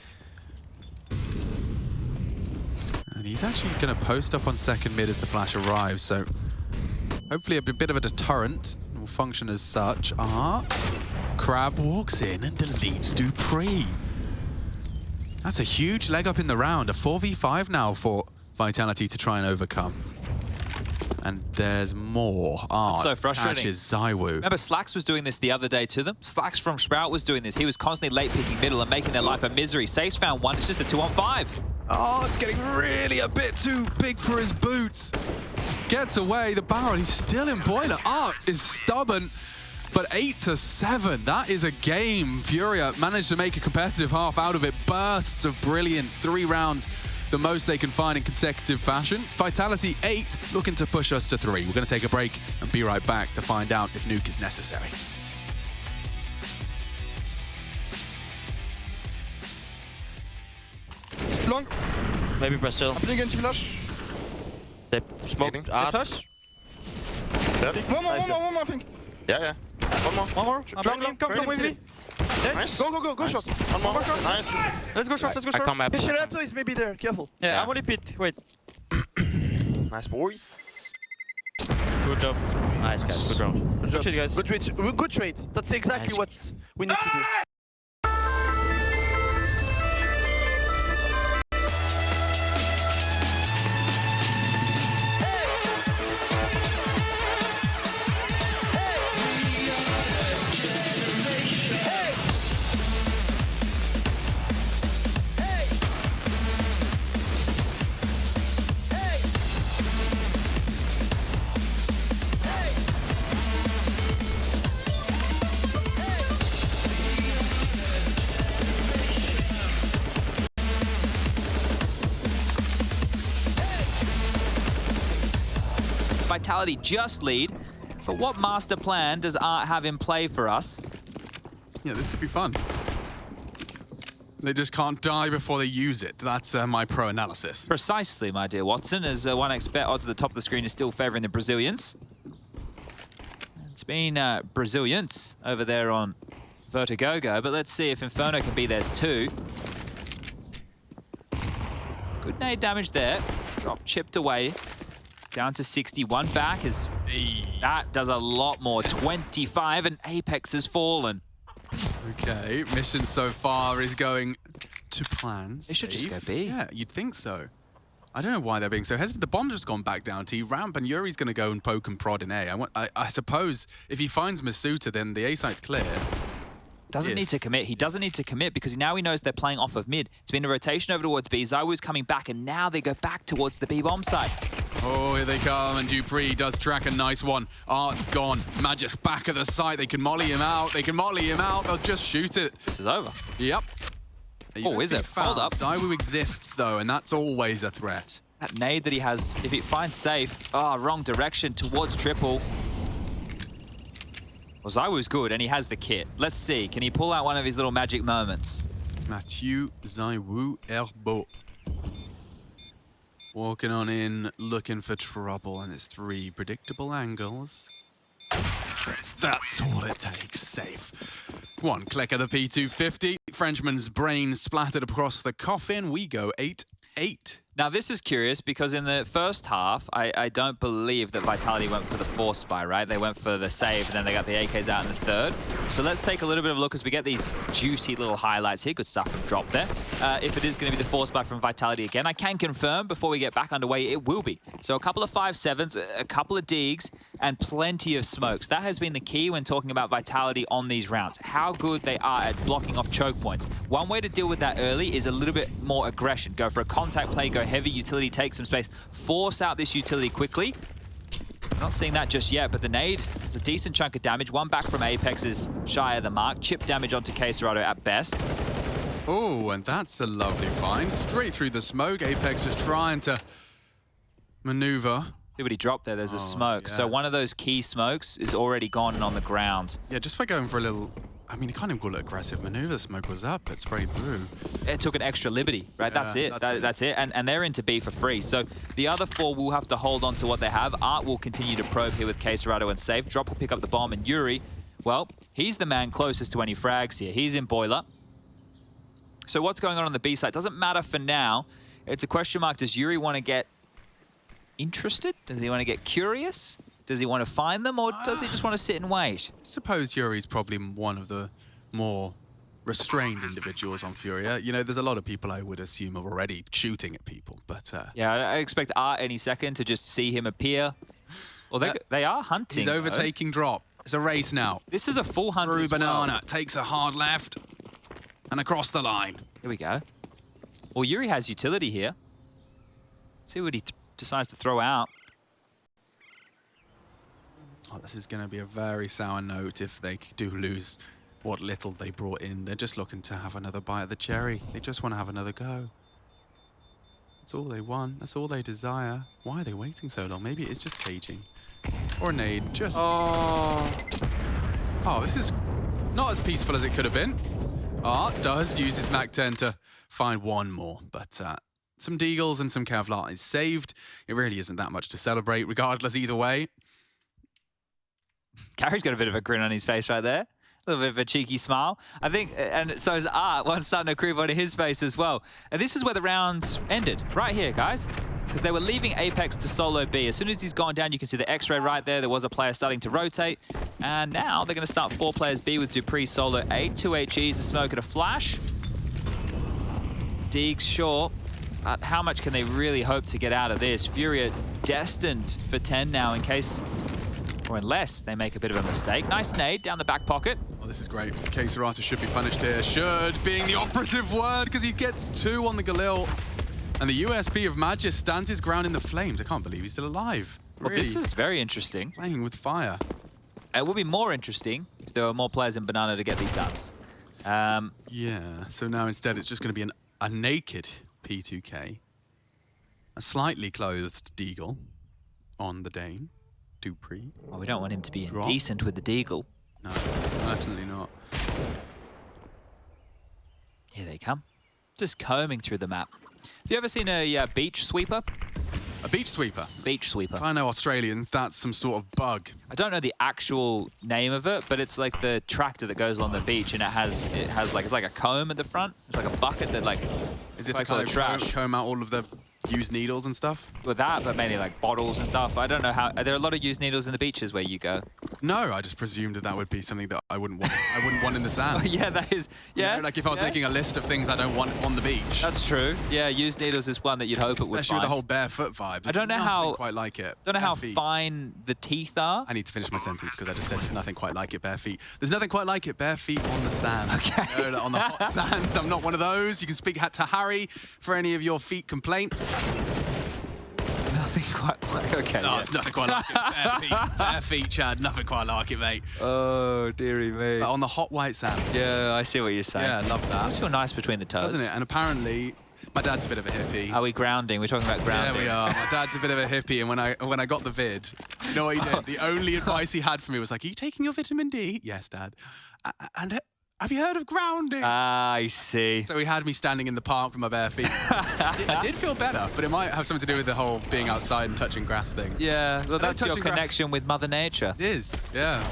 And he's actually going to post up on second mid as the flash arrives, so hopefully a bit of a deterrent will function as such. Art, Crab walks in and deletes Dupree. That's a huge leg up in the round. A 4v5 now for Vitality to try and overcome. And there's more. Art so frustrating. Catches ZywOo. Remember, Slacks was doing this the other day to them. Slacks from Sprout was doing this. He was constantly late picking middle and making their life a misery. Safe's found one. It's just a 2-on-5. Oh, it's getting really a bit too big for his boots. Gets away. The barrel. He's still in boiler. Art is stubborn. But 8-7, that is a game. FURIA managed to make a competitive half out of it. Bursts of brilliance. 3 rounds. The most they can find in consecutive fashion. Vitality 8, looking to push us to 3. We're going to take a break and be right back to find out if nuke is necessary. Long. Maybe Brazil. I'm playing against flash. They smoked Art. Flash. One more, I think. Yeah. One more. Come with me. Nice. Go shot. One more. Nice. Let's go shot. I come back. KSCERATO is maybe there. Careful. Yeah. I'm only pit. Wait. Nice, boys. Good job. Nice, guys. Good round. Good trade, guys. Good trade. That's exactly what we need to do. Vitality just lead. But what master plan does Art have in play for us? Yeah, this could be fun. They just can't die before they use it. That's my pro analysis. Precisely, my dear Watson, as 1x bet odds at the top of the screen is still favoring the Brazilians. It's been Brazilians over there on Vertigogo, but let's see if Inferno can be theirs too. Good nade damage there. Drop chipped away. Down to 61 back as that does a lot more. 25 and Apex has fallen. Okay, mission so far is going to plan. They should just go B. Yeah, you'd think so. I don't know why they're being so hesitant. The bomb's just gone back down to Ramp, and yuurih's going to go and poke and prod in A. I suppose if he finds Masuta, then the A site's clear. Doesn't need to commit. He doesn't need to commit because now he knows they're playing off of mid. It's been a rotation over towards B. ZywOo's coming back, and now they go back towards the B bomb site. Oh, here they come, and dupreeh does track a nice one. Art's gone. Magic's back at the site. They can molly him out. They can molly him out. They'll just shoot it. This is over. Yep. Oh, is it? Hold up. ZywOo exists, though, and that's always a threat. That nade that he has, if it finds safe, wrong direction towards triple. Well, ZywOo's good, and he has the kit. Let's see, can he pull out one of his little magic moments? Mathieu ZywOo AWP. Walking on in, looking for trouble, and it's 3 predictable angles. That's all it takes, safe. One click of the P250. Frenchman's brain splattered across the coffin. We go 8-8. Now, this is curious because in the first half, I don't believe that Vitality went for the force buy, right? They went for the save, and then they got the AKs out in the third. So let's take a little bit of a look as we get these juicy little highlights here. Good stuff from Drop there. If it is going to be the force buy from Vitality again, I can confirm before we get back underway, it will be. So a couple of 5-7s, a couple of digs, and plenty of smokes. That has been the key when talking about Vitality on these rounds. How good they are at blocking off choke points. One way to deal with that early is a little bit more aggression. Go for a contact play, go heavy utility, take some space, force out this utility quickly. Not seeing that just yet, but the nade is a decent chunk of damage. One back from Apex is shy of the mark. Chip damage onto KSCERATO at best. Oh, and that's a lovely find. Straight through the smoke. Apex just trying to maneuver. See what he dropped there? There's a smoke. Yeah. So one of those key smokes is already gone and on the ground. Yeah, just by going for a little... I mean, you can't even call it aggressive maneuver. Smoke was up, it sprayed through. It took an extra liberty, right? Yeah, that's it. that's it. And they're into B for free. So the other 4 will have to hold on to what they have. Art will continue to probe here with KSCERATO and safe. Drop will pick up the bomb, and yuurih, well, he's the man closest to any frags here. He's in boiler. So what's going on the B side? Doesn't matter for now. It's a question mark. Does yuurih want to get interested? Does he want to get curious? Does he want to find them, or does he just want to sit and wait? I suppose yuurih's probably one of the more restrained individuals on FURIA. You know, there's a lot of people I would assume are already shooting at people, but... yeah, I expect Art any second to just see him appear. Well, they are hunting. He's overtaking Drop. It's a race now. This is a full hunt Through as well. Banana, takes a hard left, and across the line. Here we go. Well, yuurih has utility here. Let's see what he decides to throw out. Oh, this is going to be a very sour note if they do lose what little they brought in. They're just looking to have another bite of the cherry. They just want to have another go. That's all they want. That's all they desire. Why are they waiting so long? Maybe it's just caging. Or a nade. Just... Oh, this is not as peaceful as it could have been. Art does use his MAC-10 to find one more, but some deagles and some Kevlar is saved. It really isn't that much to celebrate, regardless either way. Gary's got a bit of a grin on his face right there. A little bit of a cheeky smile. I think, and so is Art, one starting to creep onto his face as well. And this is where the round ended, right here, guys. Because they were leaving Apex to solo B. As soon as he's gone down, you can see the X-ray right there. There was a player starting to rotate. And now they're going to start 4 players B with dupreeh solo 8. 2 HEs, a smoke and a flash. Deegs short. But how much can they really hope to get out of this? FURIA destined for 10 now in case... or unless they make a bit of a mistake. Nice nade down the back pocket. Oh, this is great. KSCERATO should be punished here. Should being the operative word, because he gets 2 on the Galil. And the USP of Magis stands his ground in the flames. I can't believe he's still alive. Well, Really, this is very interesting. playing with fire. It would be more interesting if there were more players in Banana to get these guns. Yeah, so now instead it's just going to be a naked P2K. A slightly clothed deagle. on the Dane. Dupree. Well, we don't want him to be Drop. indecent with the deagle. No, certainly not. Here they come. Just combing through the map. Have you ever seen a beach sweeper? A beach sweeper. Beach sweeper. If I know Australians, that's some sort of bug. I don't know the actual name of it, but it's like the tractor that goes along the beach, and it has like it's like a comb at the front. It's like a bucket that like Is it to collects all kind the of comb out all of the used needles and stuff? with that, but mainly like bottles and stuff. I don't know how. Are there a lot of used needles in the beaches where you go? No, I just presumed that that would be something that I wouldn't want. I wouldn't want in the sand. Yeah, that is. Yeah. You know, like if I was yeah. making a list of things I don't want on the beach. That's true. Yeah, used needles is one that you'd hope it would. Especially with the find. whole barefoot vibe. I don't know Nothing how. quite like it. Don't know how Bare feet. fine the teeth are. I need to finish my sentence because I just said there's nothing quite like it bare feet. There's nothing quite like it bare feet on the sand. Okay. You know, on the hot sands. I'm not one of those. You can speak to Harry for any of your feet complaints. Nothing quite like. Okay. No, yeah. it's nothing quite like it. Bare feet. Bare feet, Chad. Nothing quite like it, mate. Oh, dearie me. But on the hot white sands. Yeah, I see what you're saying. Yeah, I love It must that. feel nice between the toes. Doesn't it? And apparently, my dad's a bit of a hippie. Are we grounding? We're talking about grounding. There we are. My dad's a bit of a hippie, and when I got the vid, you know what he did? The only advice he had for me was like, "Are you taking your vitamin D?" Yes, Dad. And have you heard of grounding? I see. So he had me standing in the park with my bare feet. I did feel better, but it might have something to do with the whole being outside and touching grass thing. Yeah, well, that's your touching grass. connection with Mother Nature. It is, yeah.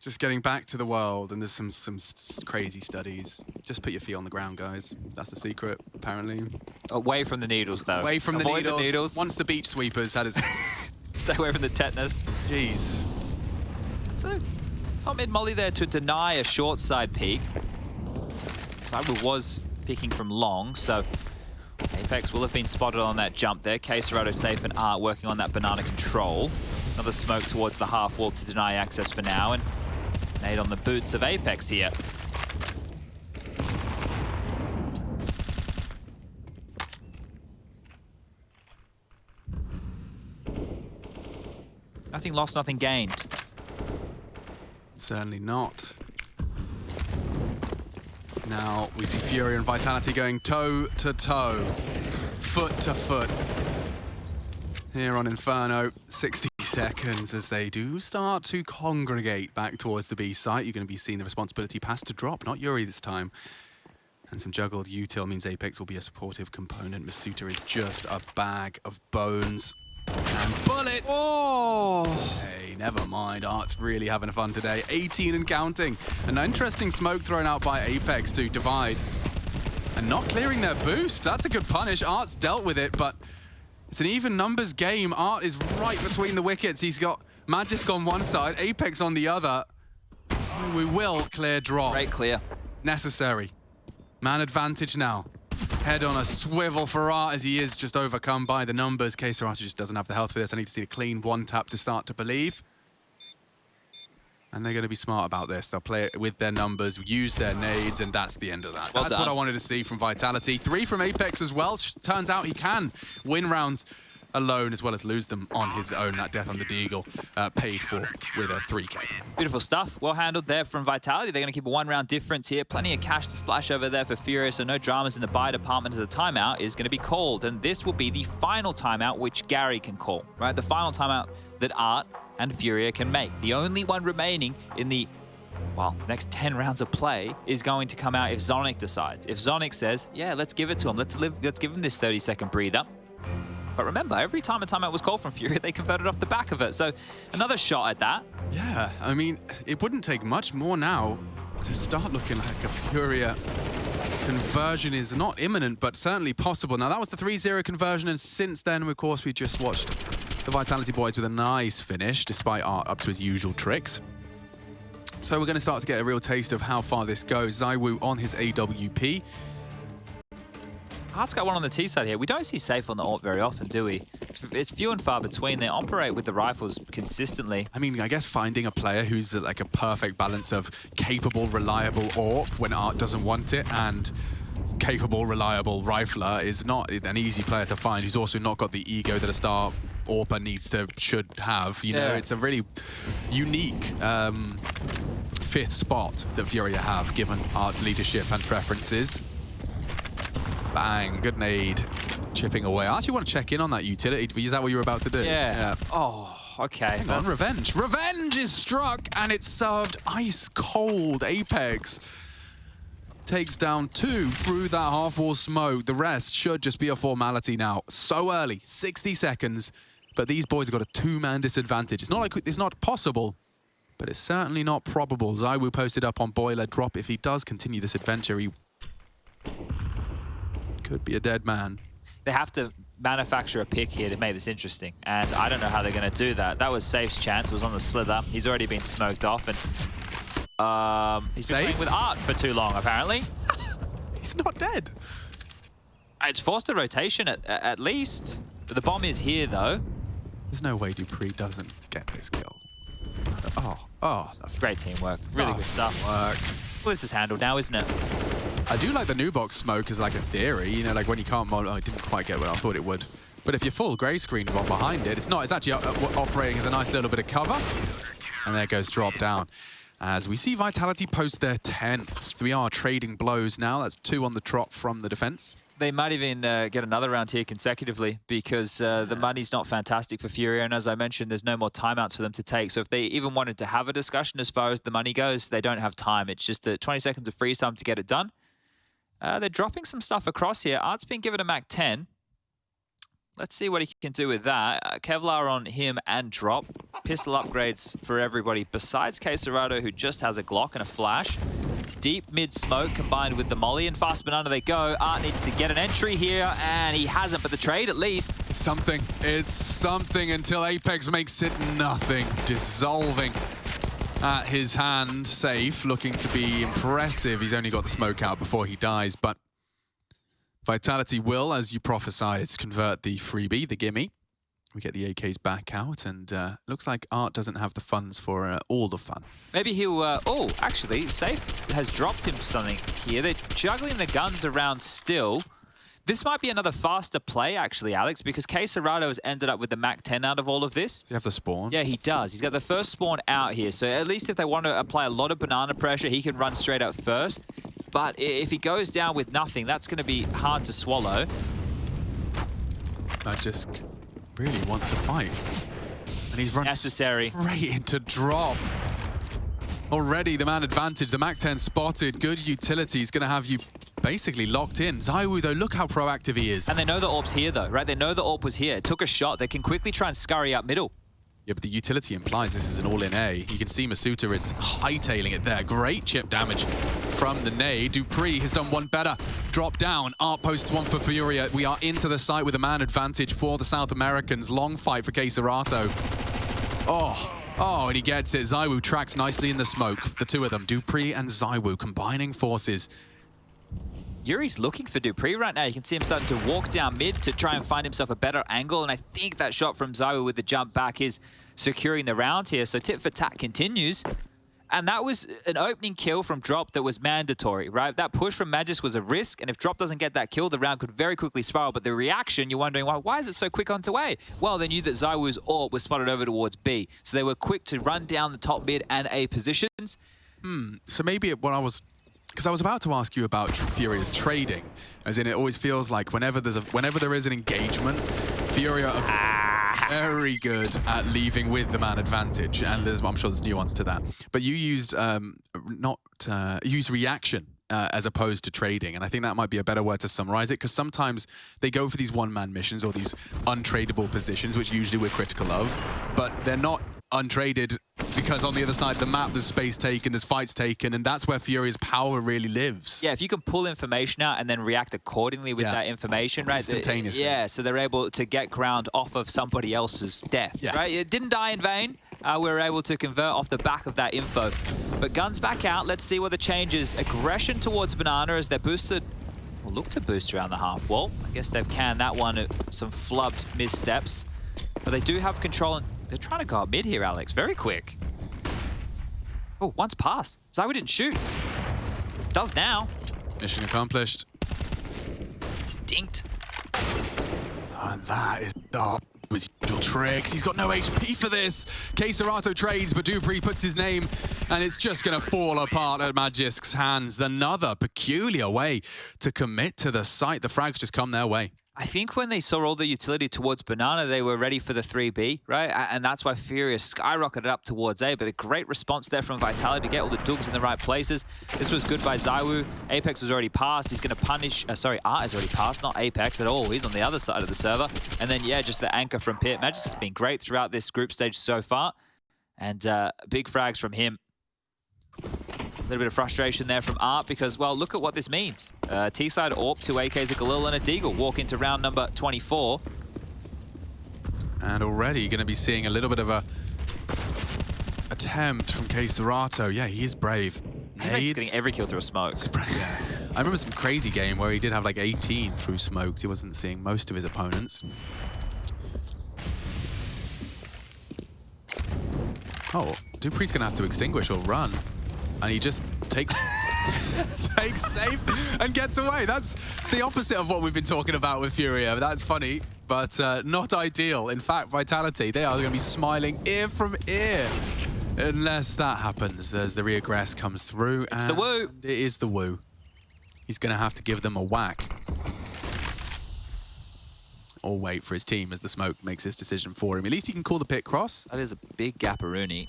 Just getting back to the world, and there's some crazy studies. Just put your feet on the ground, guys. That's the secret, apparently. Away from the needles, though. Away from Avoid the the needles. Once the beach sweepers had his... Stay away from the tetanus. Jeez. So, top mid molly there to deny a short side peek. ZywOo was picking from long, so Apex will have been spotted on that jump there. KSCERATO safe and Art working on that banana control. Another smoke towards the half wall to deny access for now, and nade on the boots of Apex here. Nothing lost, nothing gained. Certainly not. Now we see FURIA and Vitality going toe to toe, foot to foot. Here on Inferno, 60 seconds as they do start to congregate back towards the B site. You're going to be seeing the responsibility pass to drop, not yuurih this time. And some juggled util means Apex will be a supportive component. Masuta is just a bag of bones. And bullets! Oh! Hey, never mind. Art's really having fun today. 18 and counting. An interesting smoke thrown out by Apex to divide. And not clearing their boost. That's a good punish. Art's dealt with it, but it's an even numbers game. Art is right between the wickets. He's got Magisk on one side, Apex on the other. So we will clear drop. Great clear. Necessary. Man advantage now. Head on a swivel for Art as he is just overcome by the numbers. KSCERATO just doesn't have the health for this. I need to see a clean one tap to start to believe. And they're going to be smart about this. They'll play it with their numbers, use their nades, and that's the end of that. Well That's done. what I wanted to see from Vitality. 3 from Apex as well. Turns out he can win rounds alone as well as lose them on his own. That death on the Deagle paid for with a 3K. Beautiful stuff. Well handled there from Vitality. They're going to keep a one-round difference here. Plenty of cash to splash over there for FURIA, so no dramas in the buy department as the timeout is going to be called. And this will be the final timeout which Gary can call, right? The final timeout that Art and FURIA can make. The only one remaining in the, well, next 10 rounds of play is going to come out if Zonic decides. If Zonic says, yeah, let's give it to him. Let's give him this 30-second breather. But remember, every time a timeout was called from FURIA, they converted off the back of it. So another shot at that. Yeah, I mean, it wouldn't take much more now to start looking like a FURIA conversion is not imminent, but certainly possible. Now, that was the 3-0 conversion, and since then, of course, we just watched the Vitality boys with a nice finish, despite Art up to his usual tricks. So we're going to start to get a real taste of how far this goes. ZywOo on his AWP. Art's got one on the T side here. We don't see safe on the ult very often, do we? It's few and far between. They operate with the rifles consistently. I mean, I guess finding a player who's like a perfect balance of capable, reliable AWP when Art doesn't want it, and capable, reliable rifler is not an easy player to find, who's also not got the ego that a star AWPer should have. You know, it's a really unique fifth spot that FURIA have, given Art's leadership and preferences. Bang, good nade. chipping away. I actually want to check in on that utility. Is that what you were about to do? Yeah. Oh, okay. Hang on, revenge. Revenge is struck, and it's served ice cold. Apex takes down 2 through that half-wall smoke. The rest should just be a formality now. So early, 60 seconds, but these boys have got a 2-man disadvantage. It's not like it's not possible, but it's certainly not probable. ZywOo posted up on Boiler Drop. If he does continue this adventure, he could be a dead man. They have to manufacture a pick here to make this interesting, and I don't know how they're going to do that. That was Safe's chance. It was on the slither. He's already been smoked off, and he's been playing with art for too long, apparently. He's not dead. It's forced a rotation at least. The bomb is here, though. There's no way dupreeh doesn't get this kill. Oh, Great teamwork. Really good stuff. Well, this is handled now, isn't it? I do like the new box smoke as like a theory, you know, like when you can't mod. Oh, I didn't quite get what I thought it would. But if you're full grey screen one behind it, it's not. It's actually operating as a nice little bit of cover. And there goes drop down. As we see Vitality post their 10th. We are trading blows now. That's 2 on the trot from the defense. They might even get another round here consecutively because the money's not fantastic for FURIA, and as I mentioned, there's no more timeouts for them to take. So if they even wanted to have a discussion as far as the money goes, they don't have time. It's just 20 seconds of freeze time to get it done. They're dropping some stuff across here. Art's been given a Mac 10. Let's see what he can do with that. Kevlar on him and drop. Pistol upgrades for everybody besides KSCERATO, who just has a Glock and a flash. Deep mid smoke combined with the molly, and fast banana they go. Art needs to get an entry here, and he hasn't, but the trade at least. Something. It's something until Apex makes it nothing. Dissolving at his hand. Safe, looking to be impressive. He's only got the smoke out before he dies, but Vitality will, as you prophesized, convert the freebie, the gimme. We get the AKs back out, and looks like Art doesn't have the funds for all the fun. Maybe he'll... oh, actually, Safe has dropped him something here. They're juggling the guns around still. This might be another faster play, actually, Alex, because KSCERATO has ended up with the Mac 10 out of all of this. Does he have the spawn? Yeah, he does. He's got the first spawn out here, so at least if they want to apply a lot of banana pressure, he can run straight up first. But if he goes down with nothing, that's going to be hard to swallow. Just really wants to fight. And he's run Necessary. straight into drop. Already the man advantage, the Mac 10 spotted. Good utility. He's going to have you basically locked in. ZywOo, though, look how proactive he is. And they know the AWP's here, though, right? They know the AWP was here. It took a shot. They can quickly try and scurry up middle. Yeah, but the utility implies this is an all-in A. You can see Masuta is hightailing it there. Great chip damage from the nade. dupreeh has done one better. Drop down. Art posts one for FURIA. We are into the site with a man advantage for the South Americans. Long fight for KSCERATO. Oh, and he gets it. ZywOo tracks nicely in the smoke. The two of them, dupreeh and ZywOo, combining forces. yuurih's looking for dupreeh right now. You can see him starting to walk down mid to try and find himself a better angle, and I think that shot from ZywOo with the jump back is securing the round here. So tit for tat continues. And that was an opening kill from Drop that was mandatory, right? That push from Magis was a risk, and if Drop doesn't get that kill, the round could very quickly spiral. But the reaction, you're wondering, why is it so quick onto A? Well, they knew that ZywOo's AWP was spotted over towards B. So they were quick to run down the top mid and A positions. So maybe what I was... Because I was about to ask you about FURIA's trading, as in it always feels like whenever there is an engagement, FURIA are very good at leaving with the man advantage, and I'm sure there's nuance to that. But you used you used reaction as opposed to trading, and I think that might be a better word to summarize it, because sometimes they go for these one-man missions or these untradable positions, which usually we're critical of, but they're not untraded because on the other side of the map there's space taken, there's fights taken, and that's where FURIA's power really lives. Yeah, if you can pull information out and then react accordingly with that information, right? Instantaneously. Yeah, so they're able to get ground off of somebody else's death, right? It didn't die in vain. We were able to convert off the back of that info. But guns back out. Let's see what the change is. Aggression towards Banana as they're boosted. Well, look to boost around the half wall. I guess they've canned that one at some flubbed missteps. But they do have control, and they're trying to go up mid here, Alex. Very quick. Oh, once passed. ZywOo didn't shoot. Does now. Mission accomplished. Dinked. And that is his usual tricks. He's got no HP for this. KSCERATO trades, but dupreeh puts his name, and it's just going to fall apart at Magisk's hands. Another peculiar way to commit to the site. The frags just come their way. I think when they saw all the utility towards Banana, they were ready for the 3B, right? And that's why FURIA skyrocketed up towards A, but a great response there from Vitality to get all the Dougs in the right places. This was good by ZywOo. Apex was already passed. He's going to punish... sorry, Art is already passed, not Apex at all. He's on the other side of the server. And then, yeah, just the anchor from Pit. Magis has been great throughout this group stage so far. And big frags from him. A little bit of frustration there from Art because, well, look at what this means. T-side AWP, 2 AKs, a Galil and a Deagle walk into round number 24. And already going to be seeing a little bit of a attempt from KSCERATO. Yeah, he is brave. He's getting every kill through a smoke. Yeah. I remember some crazy game where he did have like 18 through smokes. He wasn't seeing most of his opponents. Oh, dupree's going to have to extinguish or run. And he just takes safe and gets away. That's the opposite of what we've been talking about with FURIA. That's funny, but not ideal. In fact, Vitality, they are going to be smiling ear from ear unless that happens as the regress comes through. It's the Woo. It is the Woo. He's going to have to give them a whack. Or wait for his team as the smoke makes his decision for him. At least he can call the pit cross. That is a big gapperoonie.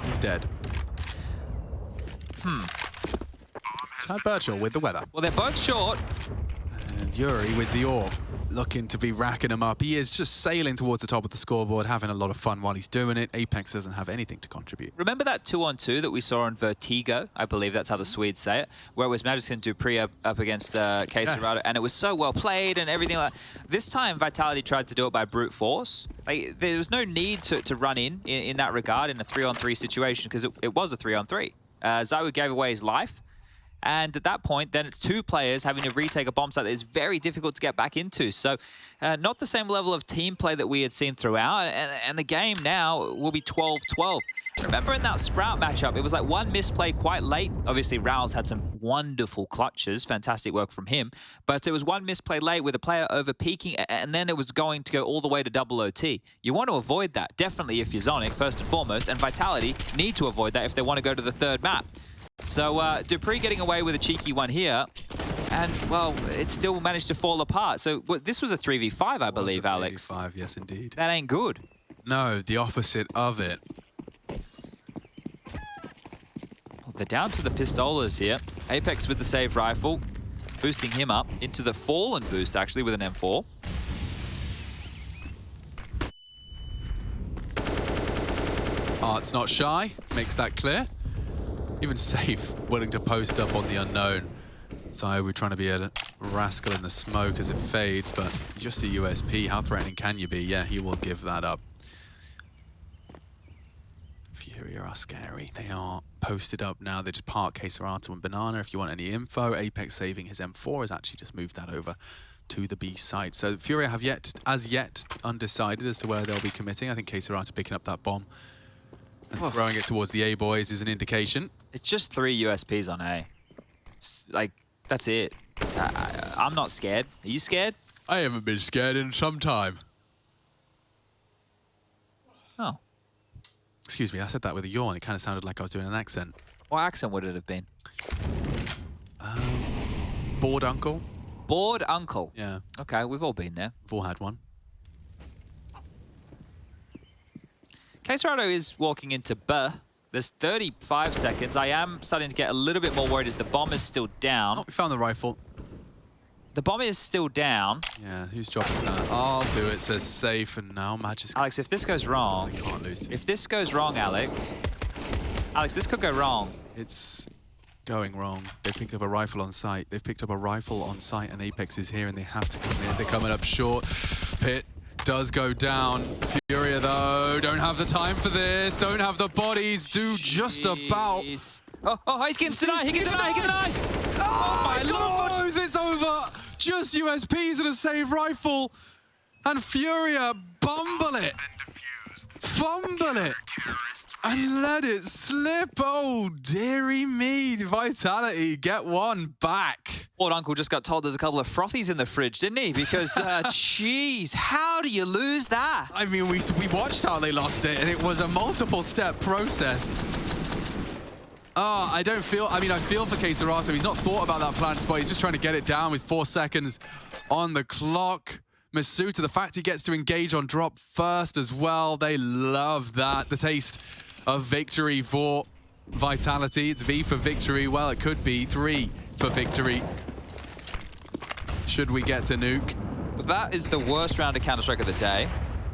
He's dead. Chad Birchall with the weather. Well, they're both short. And yuurih with the ore, looking to be racking them up. He is just sailing towards the top of the scoreboard, having a lot of fun while he's doing it. Apex doesn't have anything to contribute. Remember that 2-on-2 that we saw on Vertigo? I believe that's how the Swedes say it, where it was Magis and dupreeh up against KSCERATO, yes. And it was so well played and everything like that. This time, Vitality tried to do it by brute force. Like, there was no need to run in that regard in a 3-on-3 situation because it was a 3-on-3. ZywOo gave away his life. And at that point, then it's 2 players having to retake a bomb site that is very difficult to get back into. So not the same level of team play that we had seen throughout. And the game now will be 12-12. Remember in that Sprout matchup, it was like one misplay quite late. Obviously, Raul's had some wonderful clutches. Fantastic work from him. But it was one misplay late with a player over-peaking, and then it was going to go all the way to double OT. You want to avoid that, definitely if you're Zonic, first and foremost. And Vitality need to avoid that if they want to go to the 3rd map. So dupreeh getting away with a cheeky one here. And, well, it still managed to fall apart. So this was a 3v5, I believe, Alex. 3v5, yes, indeed. That ain't good. No, the opposite of it. They're down to the pistolas here. Apex with the save rifle, boosting him up into the fallen boost, actually, with an M4. Art's not shy, makes that clear. Even safe, willing to post up on the unknown. So we're trying to be a rascal in the smoke as it fades, but just the USP, how threatening can you be? Yeah, he will give that up. FURIA are scary. They are posted up now. They just park KSCERATO and Banana. If you want any info, Apex saving his M4 has actually just moved that over to the B site. So FURIA have as yet undecided as to where they'll be committing. I think KSCERATO picking up that bomb and throwing it towards the A boys is an indication. It's just 3 USPs on A. Like, that's it. I'm not scared. Are you scared? I haven't been scared in some time. Oh. Excuse me, I said that with a yawn. It kind of sounded like I was doing an accent. What accent would it have been? Bored uncle. Bored uncle? Yeah. Okay, we've all been there. We've all had one. KSCERATO is walking into B. There's 35 seconds. I am starting to get a little bit more worried as the bomb is still down. Oh, we found the rifle. The bomb is still down. Yeah, whose job is that? I'll do it, says safe, and now Magis. Alex, if this goes wrong... You can't lose it. If this goes wrong, Alex, this could go wrong. It's going wrong. They picked up a rifle on site. They've picked up a rifle on site, and Apex is here, and they have to come in. They're coming up short. Pit does go down. FURIA, though, don't have the time for this. Don't have the bodies. Do just about. Oh, he's getting denied. He can deny. Oh, my Lord. It's over. Just USPs and a save rifle. And FURIA bumble it. Fumble it. And let it slip. Oh, dearie me. Vitality, get one back. Old Uncle just got told there's a couple of frothies in the fridge, didn't he? Because, jeez, how do you lose that? I mean, we watched how they lost it, and it was a multiple-step process. Oh, I don't feel, I feel for KSCERATO. He's not thought about that plant spot. He's just trying to get it down with 4 seconds on the clock. Masuta, the fact he gets to engage on drop first as well. They love that. The taste of victory for Vitality. It's V for victory. Well, it could be 3 for victory. Should we get to nuke? But that is the worst round of Counter-Strike of the day.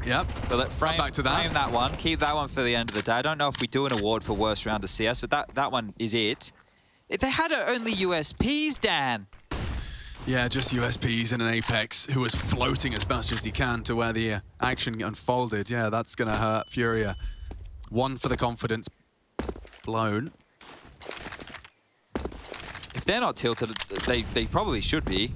Yep. So let's frame back to that. Frame that one. Keep that one for the end of the day. I don't know if we do an award for worst round of CS, but that one is it. They had only USPs, Dan. Yeah, just USPs and an Apex who was floating as much as he can to where the action unfolded. Yeah, that's going to hurt FURIA. 1 for the confidence blown. If they're not tilted, they probably should be.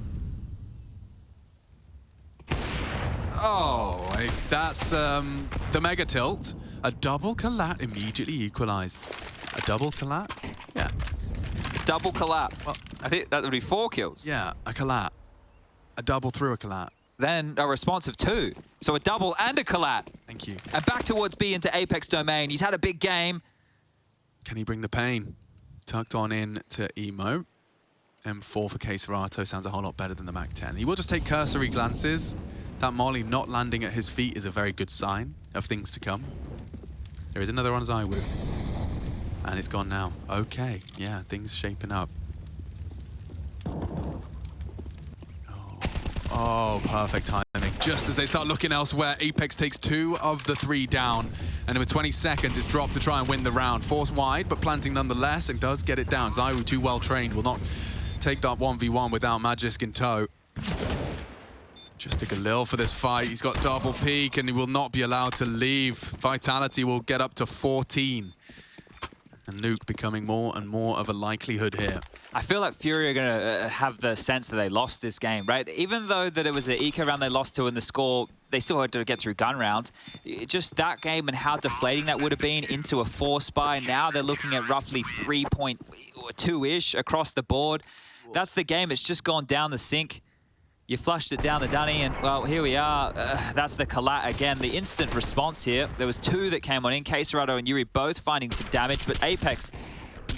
Oh, that's the mega tilt. A double collat immediately equalized. A double collat? Yeah. Double collat. Well, I think that would be 4 kills. Yeah, a collat. A double through a collat. Then a response of 2. So a double and a collat. Thank you. And back towards B into Apex domain. He's had a big game. Can he bring the pain? Tucked on in to Emo. M4 for KSCERATO sounds a whole lot better than the MAC-10. He will just take cursory glances. That molly not landing at his feet is a very good sign of things to come. There is another on ZywOo. And it's gone now. Okay, yeah, things shaping up. Oh, perfect timing. Just as they start looking elsewhere, Apex takes 2 of the 3 down. And with 20 seconds, it's dropped to try and win the round. Force wide, but planting nonetheless, and does get it down. ZywOo, too well trained, will not take that 1v1 without Magisk in tow. Just a Galil for this fight. He's got double peek and he will not be allowed to leave. Vitality will get up to 14. And Nuke becoming more and more of a likelihood here. I feel like FURIA are going to have the sense that they lost this game, right? Even though that it was an eco round they lost to in the score, they still had to get through gun rounds. Just that game and how deflating that would have been into a 4 spy. Now they're looking at roughly 3.2-ish across the board. That's the game. It's just gone down the sink. You flushed it down the dunny, and, well, here we are. That's the collat again. The instant response here. There was 2 that came on in. KSCERATO and yuurih both finding some damage, but Apex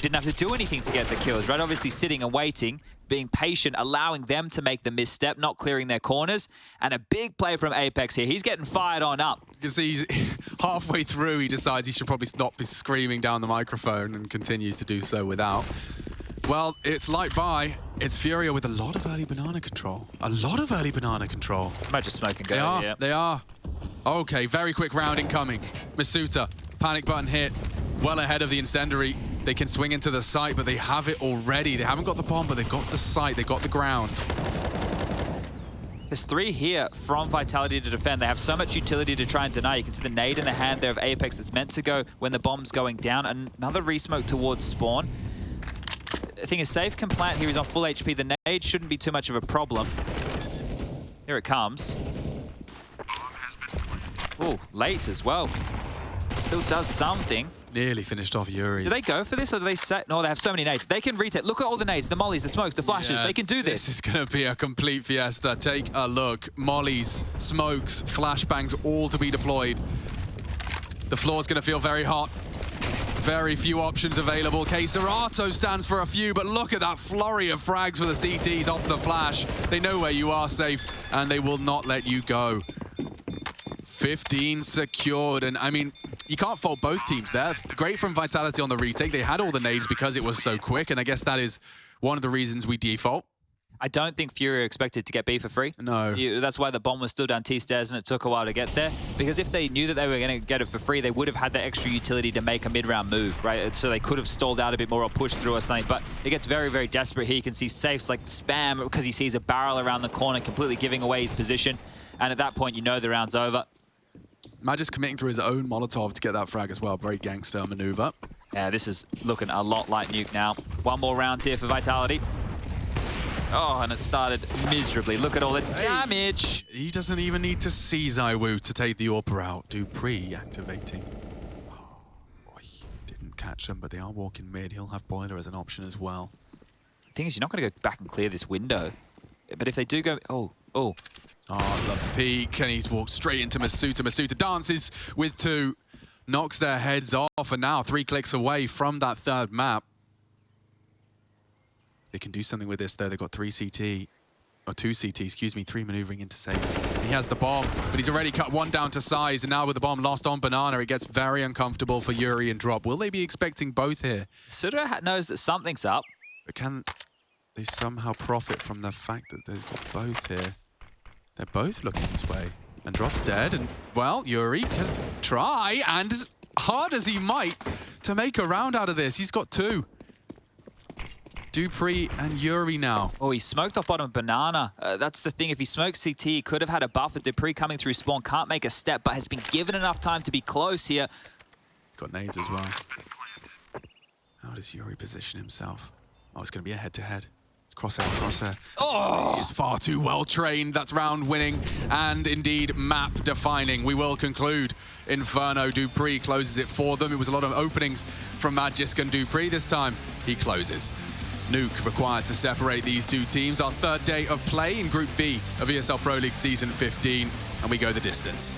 didn't have to do anything to get the kills, right? Obviously sitting and waiting, being patient, allowing them to make the misstep, not clearing their corners. And a big play from Apex here. He's getting fired on up. You can see halfway through, he decides he should probably stop screaming down the microphone and continues to do so without. Well, it's light by. It's FURIA with a lot of early banana control. A lot of early banana control. Might just smoke and go. They are. Yeah. They are. Okay, very quick round incoming. Masuta, panic button hit. Well ahead of the incendiary. They can swing into the site, but they have it already. They haven't got the bomb, but they've got the site. They've got the ground. There's 3 here from Vitality to defend. They have so much utility to try and deny. You can see the nade in the hand there of Apex that's meant to go when the bomb's going down. Another resmoke towards spawn. I think a safe can plant here. He's on full HP. The nade shouldn't be too much of a problem. Here it comes. Oh, late as well. Still does something. Nearly finished off yuurih. Do they go for this or do they set? No, they have so many nades. They can retake. Look at all the nades, the mollies, the smokes, the flashes. Yeah, they can do this. This is going to be a complete fiesta. Take a look. Mollies, smokes, flashbangs, all to be deployed. The floor's going to feel very hot. Very few options available. KSCERATO stands for a few, but look at that flurry of frags for the CTs off the flash. They know where you are safe, and they will not let you go. 15 secured, and I mean, you can't fault both teams there. Great from Vitality on the retake. They had all the nades because it was so quick, and I guess that is one of the reasons we default. I don't think FURIA expected to get B for free. No. That's why the bomb was still down T-stairs and it took a while to get there. Because if they knew that they were going to get it for free, they would have had that extra utility to make a mid-round move, right? So they could have stalled out a bit more or pushed through or something. But it gets very, very desperate here. You can see safes like spam because he sees a barrel around the corner, completely giving away his position. And at that point, you know the round's over. Magisk committing through his own Molotov to get that frag as well. Very gangster maneuver. Yeah, this is looking a lot like Nuke now. One more round here for Vitality. Oh, and it started miserably. Look at all the damage. He doesn't even need to see ZywOo to take the AWP out. Dupree activating. Oh, he didn't catch them, but they are walking mid. He'll have Boiler as an option as well. The thing is, you're not going to go back and clear this window. But if they do go... Oh. Oh, loves a peek, and he's walked straight into Masuta. Masuta dances with 2, knocks their heads off, and now 3 clicks away from that 3rd map. They can do something with this, though. They've got 3 CT, or 2 CT, excuse me, 3 maneuvering into safe. He has the bomb, but he's already cut 1 down to size, and now with the bomb lost on Banana, it gets very uncomfortable for yuurih and Drop. Will they be expecting both here? Sura knows that something's up. But can they somehow profit from the fact that they've got both here? They're both looking this way. And Drop's dead, and, well, yuurih can try, and as hard as he might, to make a round out of this. He's got 2. dupreeh and yuurih now. Oh, he smoked off bottom Banana. That's the thing. If he smokes CT, he could have had a buff with dupreeh coming through spawn. Can't make a step, but has been given enough time to be close here. He's got nades as well. How does yuurih position himself? Oh, it's going to be a head-to-head. It's crosshair, crosshair. Oh! He is far too well trained. That's round winning and indeed map defining. We will conclude. Inferno, dupreeh closes it for them. It was a lot of openings from Magisk and dupreeh this time. He closes. Nuke required to separate these 2 teams. Our 3rd day of play in Group B of ESL Pro League Season 15, and we go the distance.